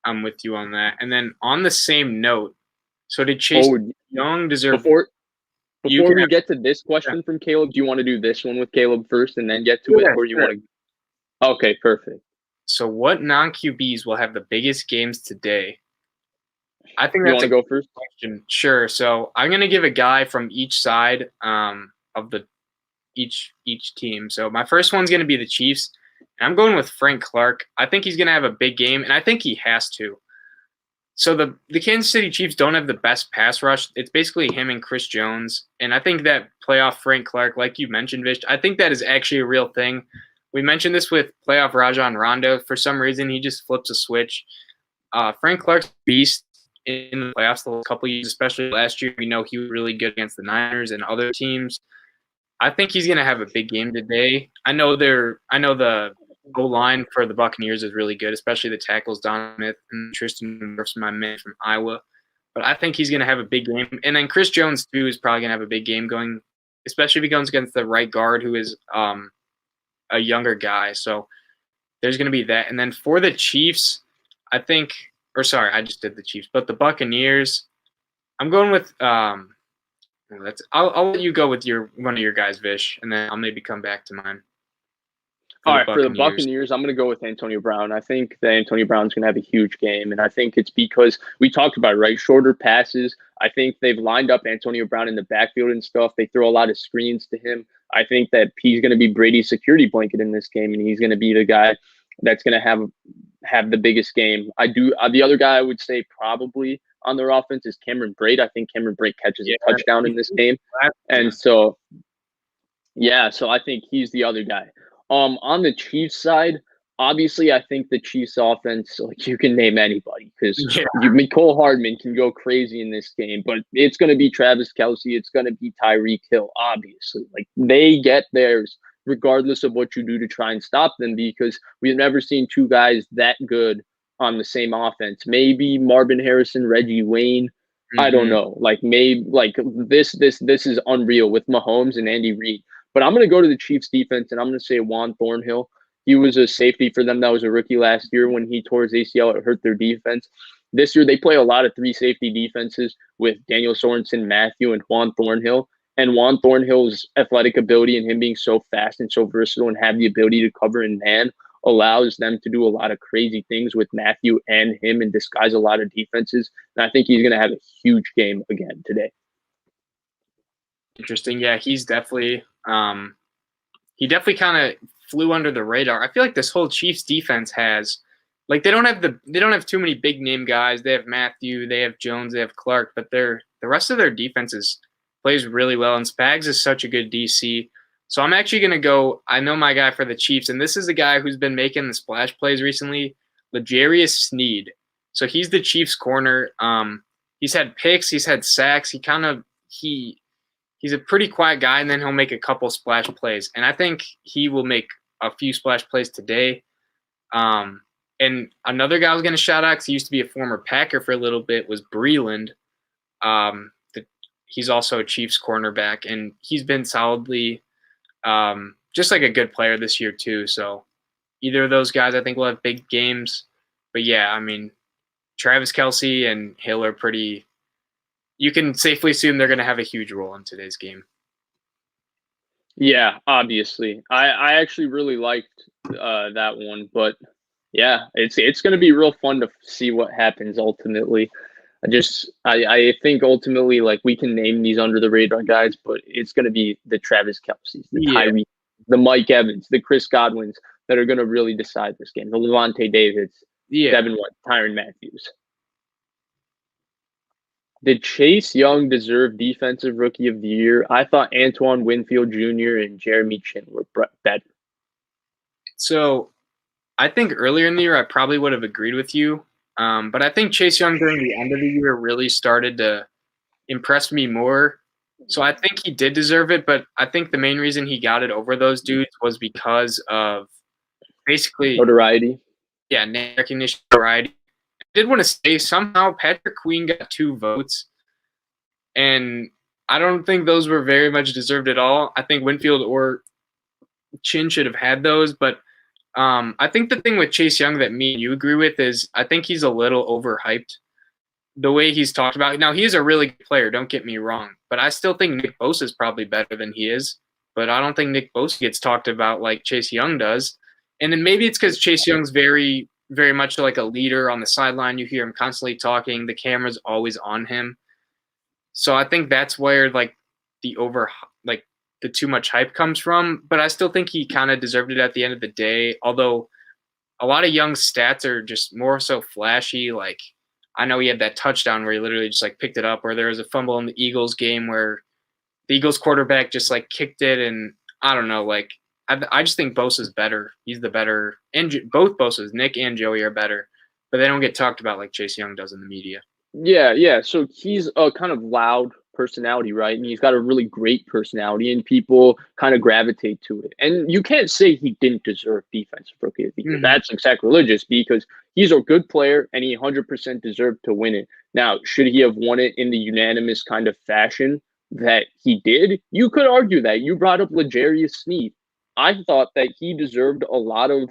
I'm with you on that. And then on the same note, so did Chase Young deserve... Before we get to this question from Caleb, do you want to do this one with Caleb first and then get to it? Or you want to... Okay, perfect. So what non-QBs will have the biggest games today? I think that's a go first question. Sure. So I'm going to give a guy from each side of each team. So my first one's going to be the Chiefs, and I'm going with Frank Clark. I think he's going to have a big game, and I think he has to. So the Kansas City Chiefs don't have the best pass rush. It's basically him and Chris Jones, and I think that playoff Frank Clark, like you mentioned, Vish, I think that is actually a real thing. We mentioned this with playoff Rajon Rondo. For some reason, he just flips a switch. Frank Clark's beast in the playoffs the last couple of years, especially last year. We know he was really good against the Niners and other teams. I think he's going to have a big game today. I know the goal line for the Buccaneers is really good, especially the tackles, Don Smith and Tristan Wirfs, my man from Iowa. But I think he's going to have a big game. And then Chris Jones, too, is probably going to have a big game going, especially if he goes against the right guard, who is a younger guy. So there's going to be that. And then for the Chiefs, I think – or sorry, I just did the Chiefs. But the Buccaneers, I'm going with I'll let you go with one of your guys, Vish, and then I'll maybe come back to mine. All right, for the Buccaneers, I'm going to go with Antonio Brown. I think that Antonio Brown's going to have a huge game, and I think it's because we talked about it, right? Shorter passes. I think they've lined up Antonio Brown in the backfield and stuff. They throw a lot of screens to him. I think that he's going to be Brady's security blanket in this game, and he's going to be the guy that's going to have the biggest game. The other guy I would say probably on their offense is Cameron Brate. I think Cameron Brate catches a touchdown in this game. And so, so I think he's the other guy. On the Chiefs side, obviously I think the Chiefs offense, like you can name anybody because Mecole Hardman can go crazy in this game, but it's going to be Travis Kelce. It's going to be Tyreek Hill, obviously. Like they get theirs regardless of what you do to try and stop them, because we've never seen two guys that good on the same offense. Maybe Marvin Harrison, Reggie Wayne. I don't know. Like maybe like this is unreal with Mahomes and Andy Reid. But I'm gonna go to the Chiefs defense and I'm gonna say Juan Thornhill. He was a safety for them that was a rookie last year. When he tore his ACL, it hurt their defense. This year they play a lot of three safety defenses with Daniel Sorensen, Matthew, and Juan Thornhill. And Juan Thornhill's athletic ability and him being so fast and so versatile and have the ability to cover in man allows them to do a lot of crazy things with Matthew and him and disguise a lot of defenses. And I think he's going to have a huge game again today. Interesting. Yeah, he's definitely kind of flew under the radar. I feel like this whole Chiefs defense has like they don't have too many big name guys. They have Matthew, they have Jones, they have Clark, but the rest of their defenses plays really well, and Spags is such a good DC. So I'm actually going to go – I know my guy for the Chiefs, and this is a guy who's been making the splash plays recently, L'Jarius Sneed. So he's the Chiefs corner. He's had picks. He's had sacks. He's a pretty quiet guy, and then he'll make a couple splash plays. And I think he will make a few splash plays today. And another guy I was going to shout out because he used to be a former Packer for a little bit was Breeland. He's also a Chiefs cornerback, and he's been solidly just like a good player this year too. So either of those guys I think will have big games. But yeah, I mean, Travis Kelce and Hill are pretty – you can safely assume they're going to have a huge role in today's game. Yeah, obviously. I actually really liked that one. But, yeah, it's going to be real fun to see what happens ultimately. I think ultimately, like, we can name these under the radar guys, but it's going to be the Travis Kelce's, the Tyree, the Mike Evans, the Chris Godwins that are going to really decide this game. The Levante Davids, Devin White, Tyrann Matthews. Did Chase Young deserve Defensive Rookie of the Year? I thought Antoine Winfield Jr. and Jeremy Chin were better. So I think earlier in the year I probably would have agreed with you. But I think Chase Young during the end of the year really started to impress me more. So I think he did deserve it, but I think the main reason he got it over those dudes was because of basically notoriety. Yeah, name recognition, notoriety. I did want to say somehow Patrick Queen got 2 votes, and I don't think those were very much deserved at all. I think Winfield or Chin should have had those, but I think the thing with Chase Young that me and you agree with is I think he's a little overhyped. The way he's talked about. Now, he is a really good player, don't get me wrong, but I still think Nick Bosa is probably better than he is, but I don't think Nick Bosa gets talked about like Chase Young does. And then maybe it's because Chase Young's very, very much like a leader on the sideline. You hear him constantly talking. The camera's always on him. So I think that's where like the too much hype comes from, but I still think he kind of deserved it at the end of the day. Although a lot of Young's stats are just more so flashy. Like I know he had that touchdown where he literally just like picked it up, or there was a fumble in the Eagles game where the Eagles quarterback just like kicked it. And I don't know, like I just think Bosa's better. He's the better, and both Bosa's, Nick and Joey, are better, but they don't get talked about like Chase Young does in the media. Yeah. So he's a kind of loud personality, right? And he's got a really great personality, and people kind of gravitate to it. And you can't say he didn't deserve Defensive Rookie of the Year. That's like sacrilegious, because he's a good player and he 100% deserved to win it. Now, should he have won it in the unanimous kind of fashion that he did? You could argue that. You brought up L'Jarius Sneed. I thought that he deserved a lot of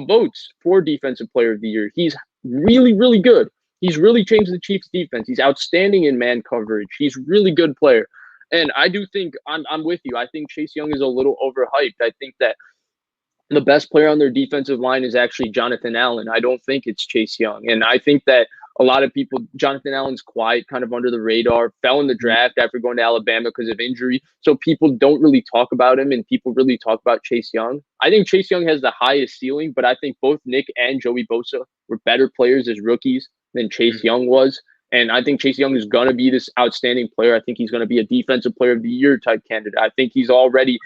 votes for Defensive Player of the Year. He's really, really good. He's really changed the Chiefs' defense. He's outstanding in man coverage. He's a really good player. And I do think I'm with you. I think Chase Young is a little overhyped. I think that the best player on their defensive line is actually Jonathan Allen. I don't think it's Chase Young. And I think that a lot of people, Jonathan Allen's quiet, kind of under the radar, fell in the draft after going to Alabama because of injury. So people don't really talk about him, and people really talk about Chase Young. I think Chase Young has the highest ceiling, but I think both Nick and Joey Bosa were better players as rookies than Chase Young was. And I think Chase Young is going to be this outstanding player. I think he's going to be a Defensive Player of the Year type candidate. I think he's already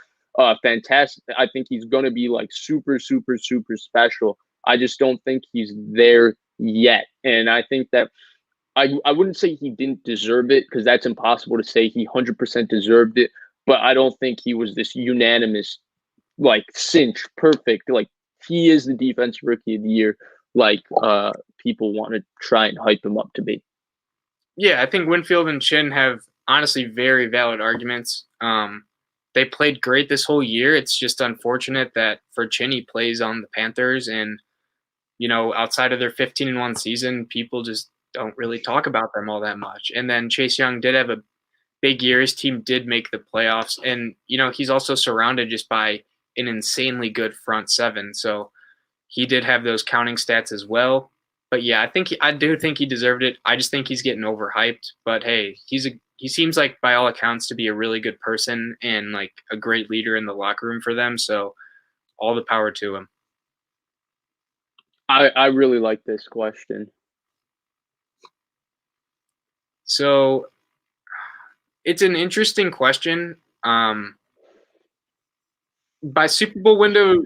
fantastic. I think he's going to be like super, super, super special. I just don't think he's there yet. And I think that I wouldn't say he didn't deserve it, because that's impossible to say. He 100% deserved it, but I don't think he was this unanimous like cinch, perfect. Like he is the defensive rookie of the year. Like people want to try and hype him up to be. Yeah, I think Winfield and Chin have honestly very valid arguments. They played great this whole year. It's just unfortunate that for Chin, he plays on the Panthers, and outside of their 15-1 season, people just don't really talk about them all that much. And then Chase Young did have a big year. His team did make the playoffs, and he's also surrounded just by an insanely good front seven. So he did have those counting stats as well. But yeah, I do think he deserved it. I just think he's getting overhyped. But hey, he seems like by all accounts to be a really good person and like a great leader in the locker room for them. So all the power to him. I really like this question. So it's an interesting question. By Super Bowl window,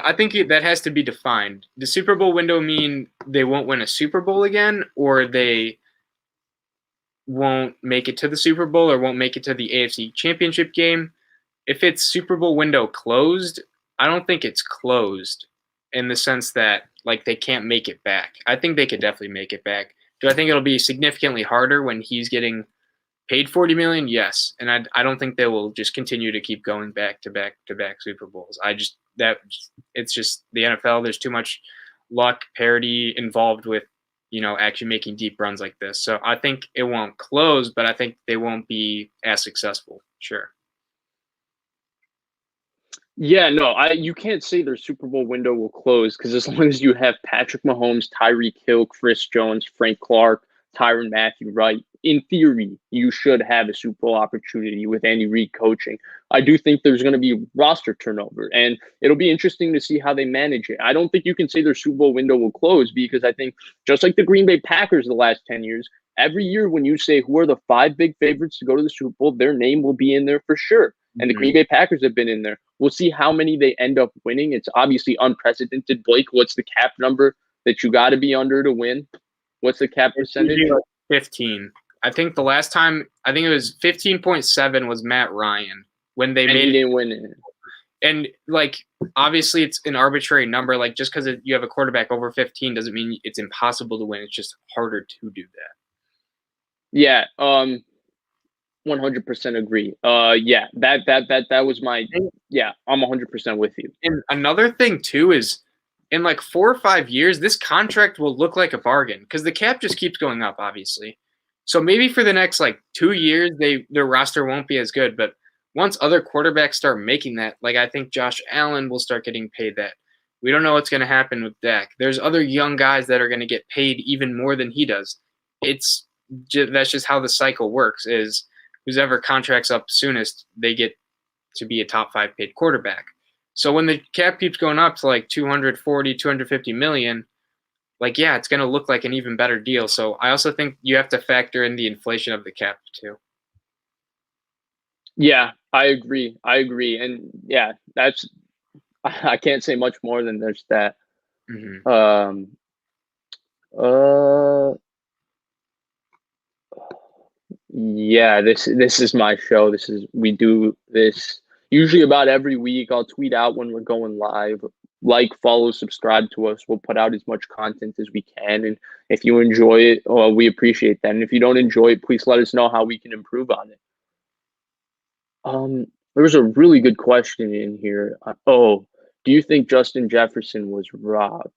I think that has to be defined. Does Super Bowl window mean they won't win a Super Bowl again, or they won't make it to the Super Bowl, or won't make it to the AFC Championship game? If it's Super Bowl window closed, I don't think it's closed in the sense that like they can't make it back. I think they could definitely make it back. Do I think it'll be significantly harder when he's getting paid $40 million? Yes, and I don't think they will just continue to keep going back to back to back Super Bowls. It's just the NFL. There's too much luck, parity involved with actually making deep runs like this. So I think it won't close, but I think they won't be as successful. Sure. Yeah, no, you can't say their Super Bowl window will close because as long as you have Patrick Mahomes, Tyreek Hill, Chris Jones, Frank Clark, Tyrann Mathieu, right, in theory, you should have a Super Bowl opportunity with Andy Reid coaching. I do think there's going to be roster turnover, and it'll be interesting to see how they manage it. I don't think you can say their Super Bowl window will close because I think just like the Green Bay Packers the last 10 years, every year when you say who are the 5 big favorites to go to the Super Bowl, their name will be in there for sure. And the Green Bay Packers have been in there. We'll see how many they end up winning. It's obviously unprecedented. Blake, what's the cap number that you got to be under to win? What's the cap percentage? 15. I think the last time, I think it was 15.7 was Matt Ryan when they he didn't win it. And like, obviously it's an arbitrary number. Like just because you have a quarterback over 15 doesn't mean it's impossible to win. It's just harder to do that. Yeah. 100% agree. Yeah, that was my, yeah, I'm 100% with you. And another thing too is in like 4 or 5 years, this contract will look like a bargain because the cap just keeps going up, obviously. So maybe for the next like 2 years, their roster won't be as good. But once other quarterbacks start making that, like I think Josh Allen will start getting paid that. We don't know what's going to happen with Dak. There's other young guys that are going to get paid even more than he does. That's just how the cycle works is whoever contracts up soonest, they get to be a top 5 paid quarterback. So when the cap keeps going up to like 240, 250 million, like, yeah, it's going to look like an even better deal. So I also think you have to factor in the inflation of the cap too. Yeah, I agree. And yeah, I can't say much more than there's that. Mm-hmm. Yeah, this is my show. We do this usually about every week. I'll tweet out when we're going live. Like, follow, subscribe to us. We'll put out as much content as we can. And if you enjoy it, we appreciate that. And if you don't enjoy it, please let us know how we can improve on it. There was a really good question in here. Do you think Justin Jefferson was robbed?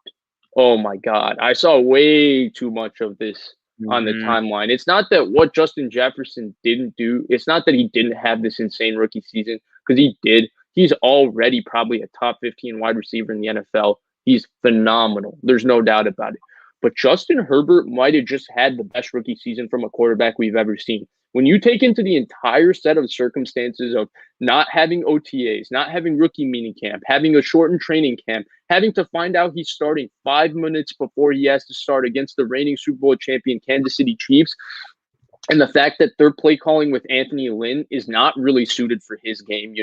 Oh my God. I saw way too much of this on the timeline. It's not that what Justin Jefferson didn't do. It's not that he didn't have this insane rookie season because he did. He's already probably a top 15 wide receiver in the NFL. He's phenomenal. There's no doubt about it. But Justin Herbert might have just had the best rookie season from a quarterback we've ever seen. When you take into the entire set of circumstances of not having OTAs, not having rookie minicamp, having a shortened training camp, having to find out he's starting 5 minutes before he has to start against the reigning Super Bowl champion Kansas City Chiefs, and the fact that their play calling with Anthony Lynn is not really suited for his game,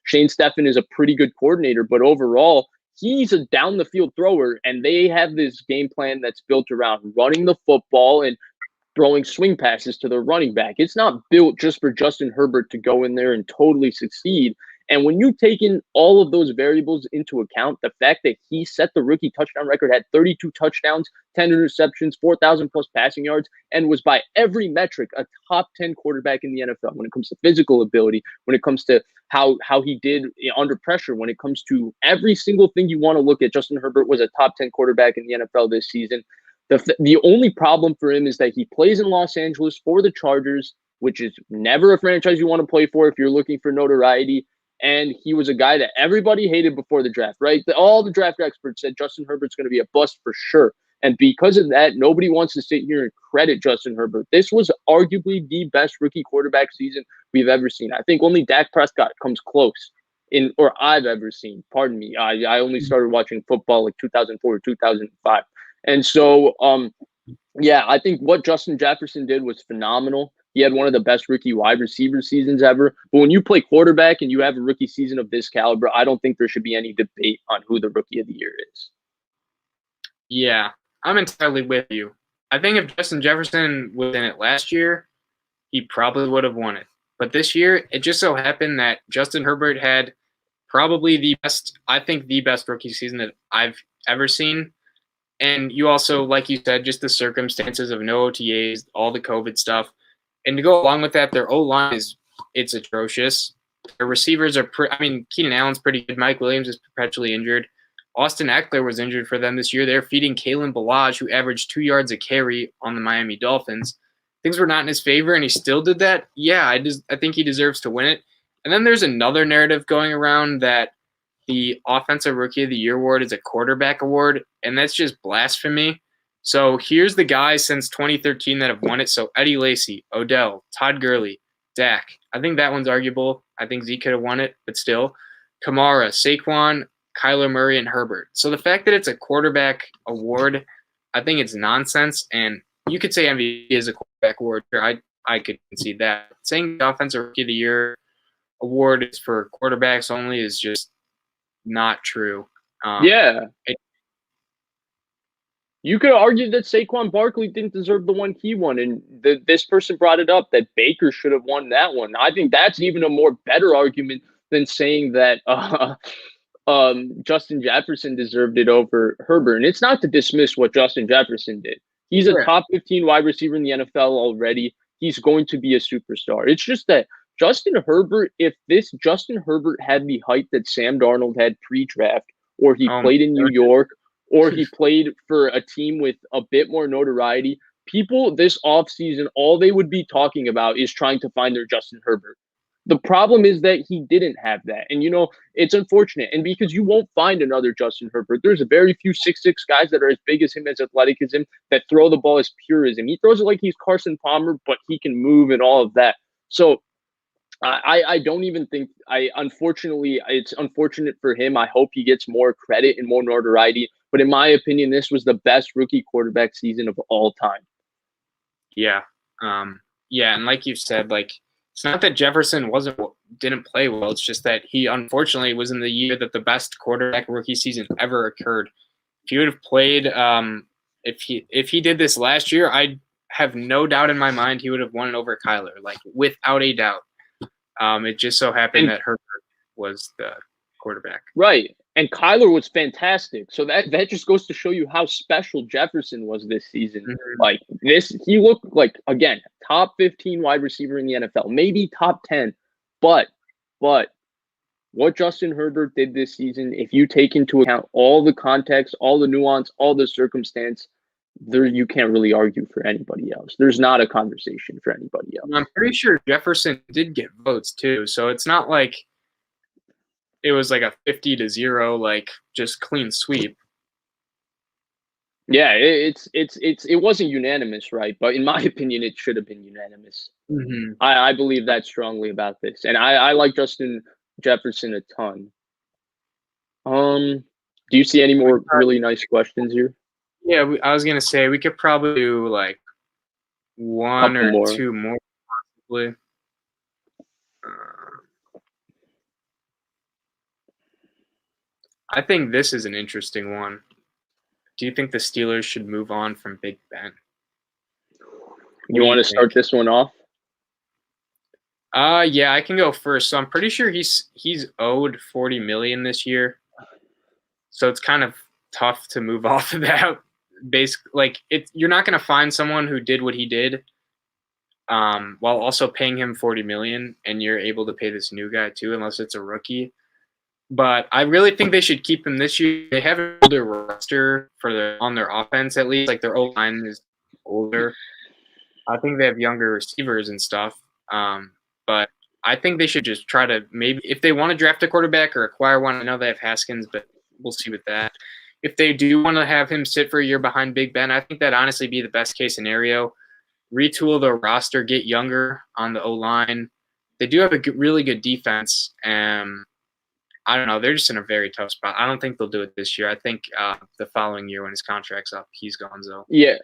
Shane Steichen is a pretty good coordinator, but overall, he's a down the field thrower, and they have this game plan that's built around running the football and throwing swing passes to the running back. It's not built just for Justin Herbert to go in there and totally succeed. And when you take in all of those variables into account, the fact that he set the rookie touchdown record, had 32 touchdowns, 10 interceptions, 4,000 plus passing yards, and was by every metric a top 10 quarterback in the NFL when it comes to physical ability, when it comes to how he did under pressure, when it comes to every single thing you want to look at. Justin Herbert was a top 10 quarterback in the NFL this season. The only problem for him is that he plays in Los Angeles for the Chargers, which is never a franchise you want to play for if you're looking for notoriety. And he was a guy that everybody hated before the draft, right? All the draft experts said Justin Herbert's going to be a bust for sure. And because of that, nobody wants to sit here and credit Justin Herbert. This was arguably the best rookie quarterback season we've ever seen. I think only Dak Prescott comes close I've ever seen. Pardon me. I only started watching football like 2004 or 2005. And so, yeah, I think what Justin Jefferson did was phenomenal. He had one of the best rookie wide receiver seasons ever. But when you play quarterback and you have a rookie season of this caliber, I don't think there should be any debate on who the rookie of the year is. Yeah, I'm entirely with you. I think if Justin Jefferson was in it last year, he probably would have won it. But this year, it just so happened that Justin Herbert had probably the best rookie season that I've ever seen. And you also, like you said, just the circumstances of no OTAs, all the COVID stuff. And to go along with that, their O-line it's atrocious. Their receivers are Keenan Allen's pretty good. Mike Williams is perpetually injured. Austin Eckler was injured for them this year. They're feeding Kalen Ballage, who averaged 2 yards a carry on the Miami Dolphins. Things were not in his favor, and he still did that. Yeah, I think he deserves to win it. And then there's another narrative going around that the Offensive Rookie of the Year award is a quarterback award, and that's just blasphemy. So here's the guys since 2013 that have won it. So Eddie Lacy, Odell, Todd Gurley, Dak. I think that one's arguable. I think Zeke could have won it, but still. Kamara, Saquon, Kyler Murray, and Herbert. So the fact that it's a quarterback award, I think it's nonsense. And you could say MVP is a quarterback award. Sure, I could concede that. Saying the Offensive Rookie of the Year award is for quarterbacks only is just not true. You could argue that Saquon Barkley didn't deserve the one he won, and this person brought it up that Baker should have won that one. I think that's even a more better argument than saying that Justin Jefferson deserved it over Herbert. And it's not to dismiss what Justin Jefferson did. He's a top 15 wide receiver in the NFL already. He's going to be a superstar. It's just that Justin Herbert, if this Justin Herbert had the height that Sam Darnold had pre-draft, or he played in New York, or he played for a team with a bit more notoriety, people this offseason, all they would be talking about is trying to find their Justin Herbert. The problem is that he didn't have that. And, it's unfortunate. And because you won't find another Justin Herbert, there's a very few 6'6" guys that are as big as him, as athletic as him, that throw the ball as pure as him. He throws it like he's Carson Palmer, but he can move and all of that. So I don't even think unfortunately, it's unfortunate for him. I hope he gets more credit and more notoriety. But in my opinion, this was the best rookie quarterback season of all time. Yeah. And like you said, it's not that Jefferson didn't play well. It's just that he unfortunately was in the year that the best quarterback rookie season ever occurred. If he would have played, if he did this last year, I have no doubt in my mind he would have won it over Kyler, without a doubt. It just so happened that Herbert was the quarterback. Right. And Kyler was fantastic. So that just goes to show you how special Jefferson was this season. Mm-hmm. He looked like, again, top 15 wide receiver in the NFL, maybe top 10. But what Justin Herbert did this season, if you take into account all the context, all the nuance, all the circumstance, you can't really argue for anybody else. There's not a conversation for anybody else. I'm pretty sure Jefferson did get votes too. So it's not like it was like a 50-0, just clean sweep. Yeah, it wasn't unanimous, right? But in my opinion, it should have been unanimous. Mm-hmm. I believe that strongly about this, and I like Justin Jefferson a ton. Do you see any more really nice questions here? Yeah, I was gonna say we could probably do one or two more, possibly. I think this is an interesting one. Do you think the Steelers should move on from Big Ben? You want to start this one off? Yeah, I can go first. So I'm pretty sure he's owed 40 million this year. So it's kind of tough to move off of that. Basically, like you're not going to find someone who did what he did, while also paying him 40 million, and you're able to pay this new guy too, unless it's a rookie. But I really think they should keep him this year. They have an older roster on their offense, at least. Like their O-line is older. I think they have younger receivers and stuff. But I think they should just try to, maybe if they want to draft a quarterback or acquire one. I know they have Haskins, but we'll see with that. If they do want to have him sit for a year behind Big Ben, I think that'd honestly be the best case scenario. Retool their roster, get younger on the O-line. They do have a really good defense. I don't know. They're just in a very tough spot. I don't think they'll do it this year. I think the following year when his contract's up, he's gonzo. Yeah.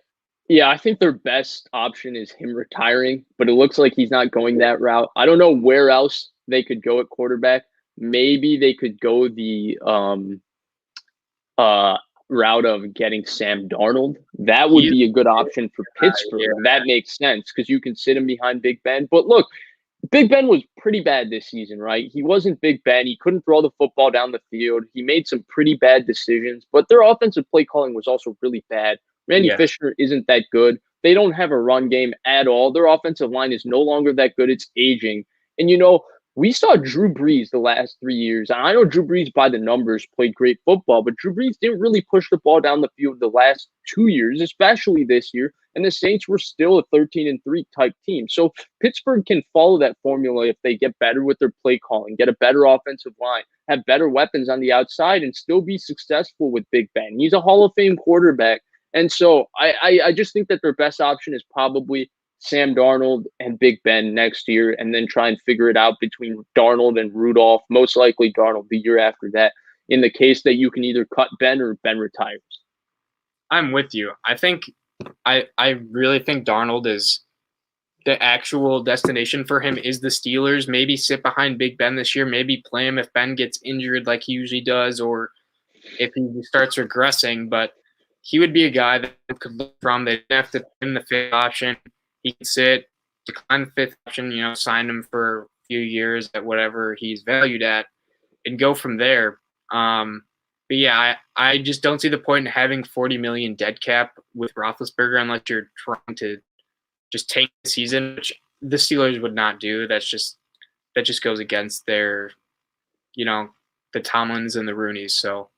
Yeah, I think their best option is him retiring, but it looks like he's not going that route. I don't know where else they could go at quarterback. Maybe they could go the route of getting Sam Darnold. That would be a good option for Pittsburgh. Yeah. That makes sense because you can sit him behind Big Ben. But look, Big Ben was pretty bad this season, right? He wasn't Big Ben. He couldn't throw the football down the field. He made some pretty bad decisions, but their offensive play calling was also really bad. Randy Fisher isn't that good. They don't have a run game at all. Their offensive line is no longer that good. It's aging. And, we saw Drew Brees the last 3 years. And I know Drew Brees, by the numbers, played great football, but Drew Brees didn't really push the ball down the field the last 2 years, especially this year. And the Saints were still a 13-3 type team. So Pittsburgh can follow that formula if they get better with their play calling, get a better offensive line, have better weapons on the outside, and still be successful with Big Ben. He's a Hall of Fame quarterback. And so I just think that their best option is probably Sam Darnold and Big Ben next year, and then try and figure it out between Darnold and Rudolph, most likely Darnold the year after that, in the case that you can either cut Ben or Ben retires. I'm with you. I really think Darnold is the actual destination for him is the Steelers. Maybe sit behind Big Ben this year, maybe play him if Ben gets injured like he usually does, or if he starts regressing, but he would be a guy that could look from. They didn't have to win the fifth option. He could sit, decline the fifth option, sign him for a few years at whatever he's valued at, and go from there. But yeah, I just don't see the point in having 40 million dead cap with Roethlisberger unless you're trying to just tank the season, which the Steelers would not do. That just goes against their, the Tomlins and the Rooneys. So,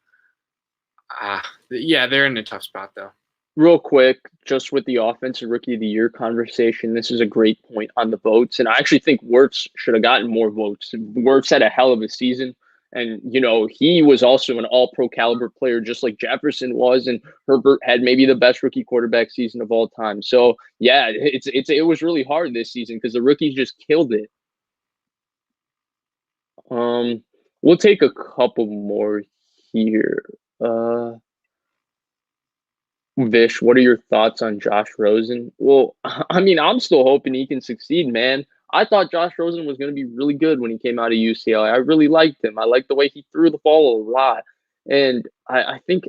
yeah, they're in a tough spot though. Real quick, just with the Offensive Rookie of the Year conversation, this is a great point on the votes. And I actually think Wirtz should have gotten more votes. Wirtz had a hell of a season. And, he was also an all-pro caliber player, just like Jefferson was. And Herbert had maybe the best rookie quarterback season of all time. So, yeah, it was really hard this season because the rookies just killed it. We'll take a couple more here. Vish, what are your thoughts on Josh Rosen? Well, I mean, I'm still hoping he can succeed, man. I thought Josh Rosen was going to be really good when he came out of UCLA. I really liked him. I liked the way he threw the ball a lot. And I think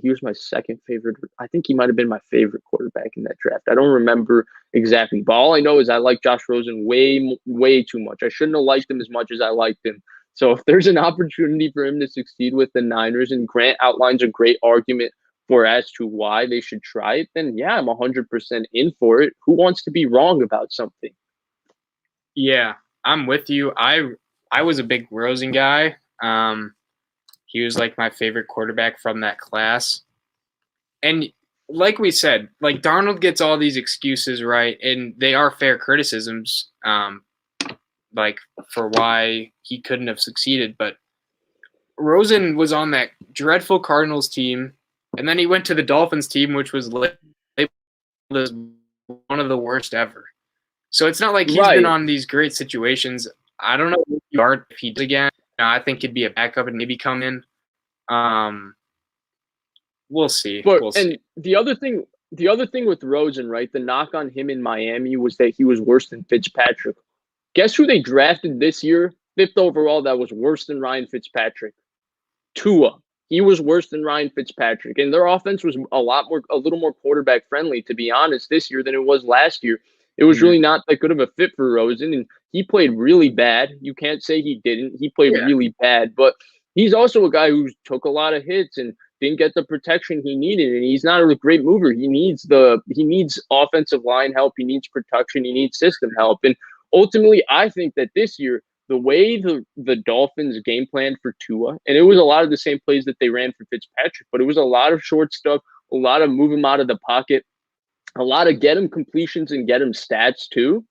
he was my second favorite. I think he might have been my favorite quarterback in that draft. I don't remember exactly. But all I know is I like Josh Rosen way, way too much. I shouldn't have liked him as much as I liked him. So if there's an opportunity for him to succeed with the Niners, and Grant outlines a great argument for as to why they should try it, then yeah, I'm 100% in for it. Who wants to be wrong about something? Yeah, I'm with you. I was a big Rosen guy. He was like my favorite quarterback from that class. And like we said, like Darnold gets all these excuses, right? And they are fair criticisms, like for why he couldn't have succeeded. But Rosen was on that dreadful Cardinals team, and then he went to the Dolphins team, which was labeled as one of the worst ever. So it's not like he's been on these great situations. I don't know if he did again. I think he'd be a backup and maybe come in. We'll see. And the other thing with Rosen, right? The knock on him in Miami was that he was worse than Fitzpatrick. Guess who they drafted this year, 5th overall, that was worse than Ryan Fitzpatrick? Tua. He was worse than Ryan Fitzpatrick. And their offense was a little more quarterback friendly, to be honest, this year than it was last year. it was really not that good of a fit for Rosen, and he played really bad. You can't say he didn't. He played really bad, but he's also a guy who took a lot of hits and didn't get the protection he needed, and he's not a great mover. He needs offensive line help. He needs protection. He needs system help. And ultimately, I think that this year, the way the Dolphins game planned for Tua, and it was a lot of the same plays that they ran for Fitzpatrick, but it was a lot of short stuff, a lot of move him out of the pocket, a lot of get him completions and get him stats too.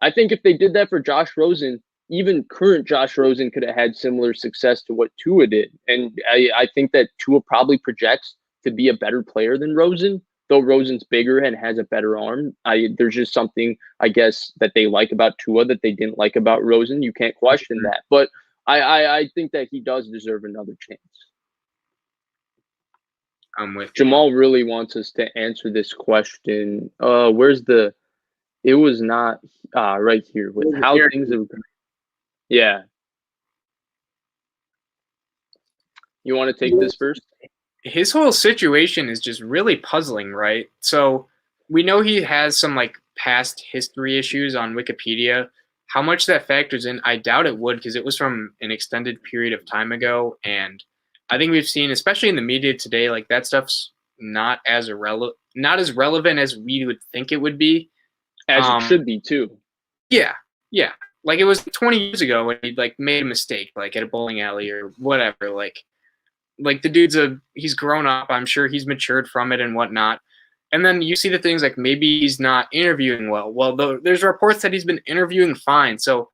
I think if they did that for Josh Rosen, even current Josh Rosen could have had similar success to what Tua did. And I think that Tua probably projects to be a better player than Rosen, though Rosen's bigger and has a better arm. There's just something, I guess, that they like about Tua that they didn't like about Rosen. You can't question that. But I think that he does deserve another chance. I'm with Jamal really wants us to answer this question. Where's the – it was not right here with how things have – yeah. You want to take this first? His whole situation is just really puzzling, right? So we know he has some like past history issues on Wikipedia. How much that factors in, I doubt it would, because it was from an extended period of time ago. And I think we've seen, especially in the media today, like that stuff's not as relevant as we would think it would be. As it should be too. Yeah. Like it was 20 years ago when he like made a mistake, like at a bowling alley or whatever. Like the dude's he's grown up. I'm sure he's matured from it and whatnot. And then you see the things like maybe he's not interviewing well. Well, there's reports that he's been interviewing fine. So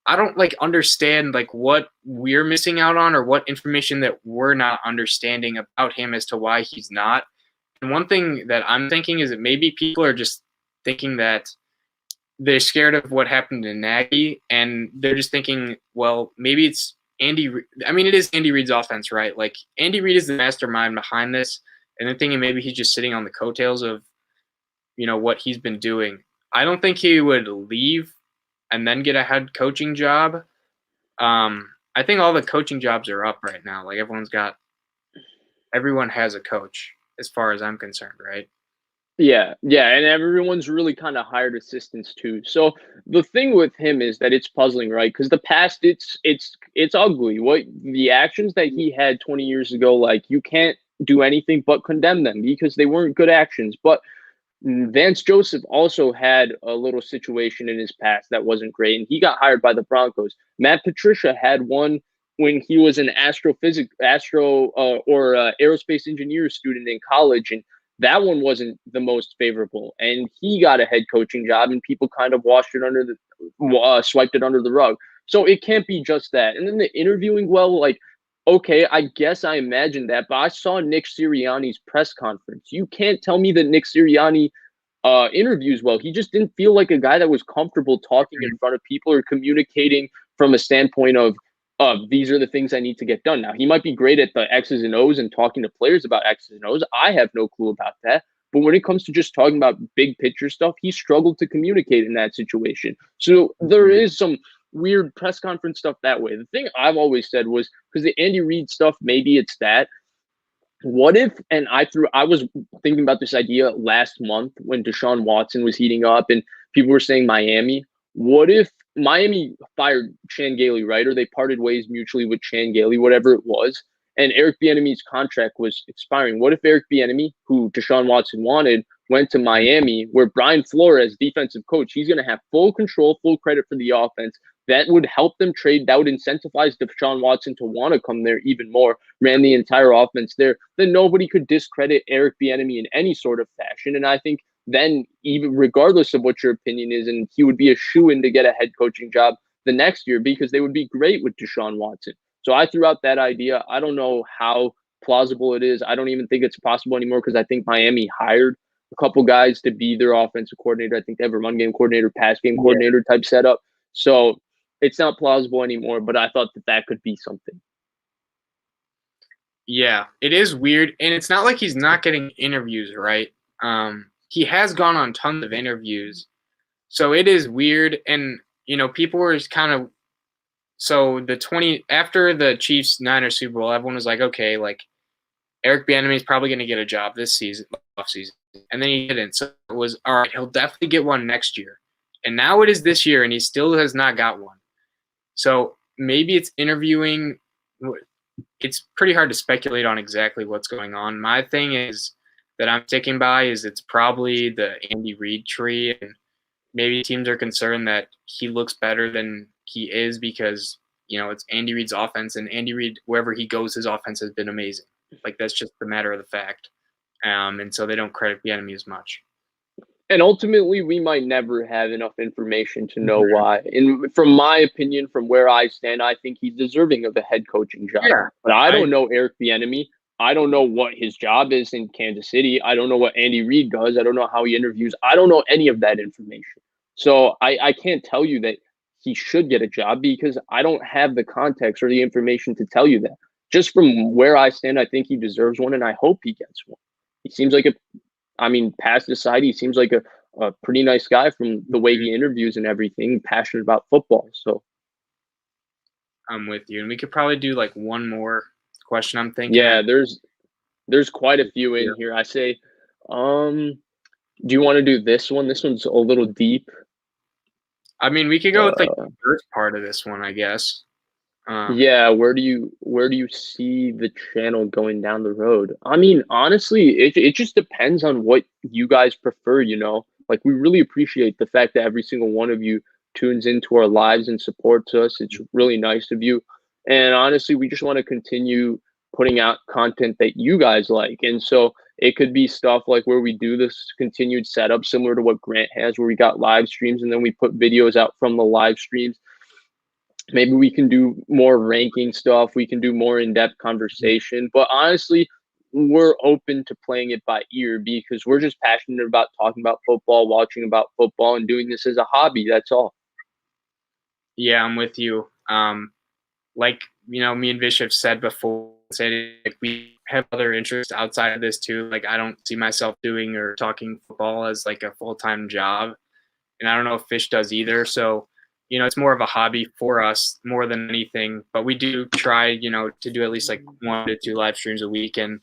I don't like understand like what we're missing out on or what information that we're not understanding about him as to why he's not. And one thing that I'm thinking is that maybe people are just thinking that they're scared of what happened to Nagy, and they're just thinking, well, maybe it's Andy. I mean, it is Andy Reid's offense, right? Like Andy Reid is the mastermind behind this, and they're thinking maybe he's just sitting on the coattails of, what he's been doing. I don't think he would leave and then get a head coaching job. I think all the coaching jobs are up right now. Like everyone has a coach, as far as I'm concerned, right? Yeah, and everyone's really kind of hired assistants too. So the thing with him is that it's puzzling, right? Because the past, it's ugly. What the actions that he had 20 years ago, like you can't do anything but condemn them because they weren't good actions. But Vance Joseph also had a little situation in his past that wasn't great, and he got hired by the Broncos. Matt Patricia had one when he was an aerospace engineer student in college, and that one wasn't the most favorable, and he got a head coaching job, and people kind of swiped it under the rug. So it can't be just that. And then the interviewing, well, like, okay, I guess I imagined that, but I saw Nick Sirianni's press conference. You can't tell me that Nick Sirianni interviews well. He just didn't feel like a guy that was comfortable talking in front of people or communicating from a standpoint of these are the things I need to get done. Now, he might be great at the X's and O's and talking to players about X's and O's. I have no clue about that. But when it comes to just talking about big picture stuff, he struggled to communicate in that situation. So there is some weird press conference stuff that way. The thing I've always said was, because the Andy Reid stuff, maybe it's that. What if, and I was thinking about this idea last month when Deshaun Watson was heating up and people were saying Miami. What if Miami fired Chan Gailey, right? Or they parted ways mutually with Chan Gailey, whatever it was, and Eric Bieniemy's contract was expiring. What if Eric Bieniemy, who Deshaun Watson wanted, went to Miami, where Brian Flores, defensive coach, he's going to have full control, full credit for the offense. That would help them trade. That would incentivize Deshaun Watson to want to come there even more, ran the entire offense there. Then nobody could discredit Eric Bieniemy in any sort of fashion. And I think then, even regardless of what your opinion is, and he would be a shoo-in to get a head coaching job the next year because they would be great with Deshaun Watson. So I threw out that idea. I don't know how plausible it is. I don't even think it's possible anymore because I think Miami hired a couple guys to be their offensive coordinator. I think they have a run game coordinator, pass game coordinator type setup. So it's not plausible anymore, but I thought that could be something. Yeah, it is weird. And it's not like he's not getting interviews, right? He has gone on tons of interviews. So it is weird. And, people were kind of, so after the Chiefs-Niners Super Bowl, everyone was like, okay, like Eric Bieniemy is probably going to get a job this season, off season. and then he didn't. So it was, all right, he'll definitely get one next year. And now it is this year, and he still has not got one. So maybe it's interviewing. It's pretty hard to speculate on exactly what's going on. My thing is that I'm sticking by is it's probably the Andy Reid tree, and maybe teams are concerned that he looks better than he is because, it's Andy Reid's offense, and Andy Reid, wherever he goes, his offense has been amazing. Like, that's just the matter of the fact. And so they don't credit Bieniemy as much. And ultimately, we might never have enough information to know why. And from my opinion, from where I stand, I think he's deserving of a head coaching job. Yeah, but I don't know Eric Bieniemy. I don't know what his job is in Kansas City. I don't know what Andy Reid does. I don't know how he interviews. I don't know any of that information. So I can't tell you that he should get a job because I don't have the context or the information to tell you that. Just from where I stand, I think he deserves one, and I hope he gets one. He seems like past aside, he seems like a pretty nice guy from the way he interviews and everything, passionate about football. So I'm with you. And we could probably do like one more question, I'm thinking. Yeah, there's quite a few in here. I say, do you want to do this one? This one's a little deep. I mean, we could go with like the first part of this one, I guess. Yeah, where do you see the channel going down the road? I mean, honestly, it just depends on what you guys prefer, Like, we really appreciate the fact that every single one of you tunes into our lives and supports us. It's really nice of you. And honestly, we just want to continue putting out content that you guys like. And so it could be stuff like where we do this continued setup similar to what Grant has, where we got live streams and then we put videos out from the live streams. Maybe we can do more ranking stuff. We can do more in-depth conversation. But honestly, we're open to playing it by ear because we're just passionate about talking about football, watching about football, and doing this as a hobby. That's all. Yeah, I'm with you. Like, me and Vish have said before, like, we have other interests outside of this too. Like, I don't see myself doing or talking football as like a full-time job. And I don't know if Vish does either. So, it's more of a hobby for us more than anything. But we do try, to do at least like 1 to 2 live streams a week. And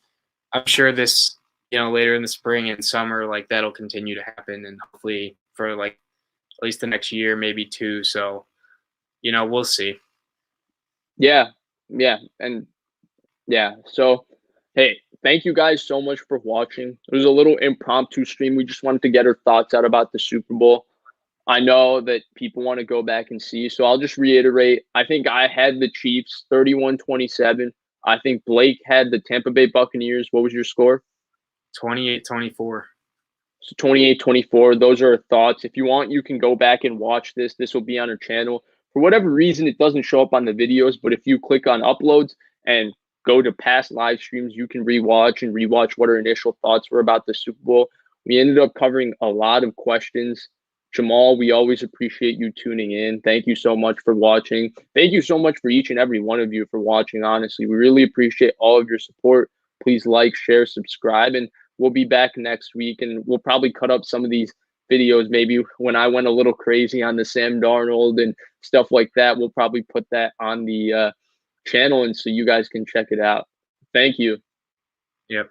I'm sure this, later in the spring and summer, like that'll continue to happen. And hopefully for like at least the next year, maybe 2. So, we'll see. Yeah. And yeah. So, hey, thank you guys so much for watching. It was a little impromptu stream. We just wanted to get our thoughts out about the Super Bowl. I know that people want to go back and see, so I'll just reiterate. I think I had the Chiefs 31-27. I think Blake had the Tampa Bay Buccaneers. What was your score? 28-24. So 28-24. Those are our thoughts. If you want, you can go back and watch this. This will be on our channel. For whatever reason, it doesn't show up on the videos, but if you click on uploads and go to past live streams, you can rewatch what our initial thoughts were about the Super Bowl. We ended up covering a lot of questions. Jamal, we always appreciate you tuning in. Thank you so much for watching. Thank you so much for each and every one of you for watching, honestly. We really appreciate all of your support. Please like, share, subscribe, and we'll be back next week, and we'll probably cut up some of these videos maybe when I went a little crazy on the Sam Darnold and stuff like that. We'll probably put that on the channel, and so you guys can check it out. Thank you. Yep.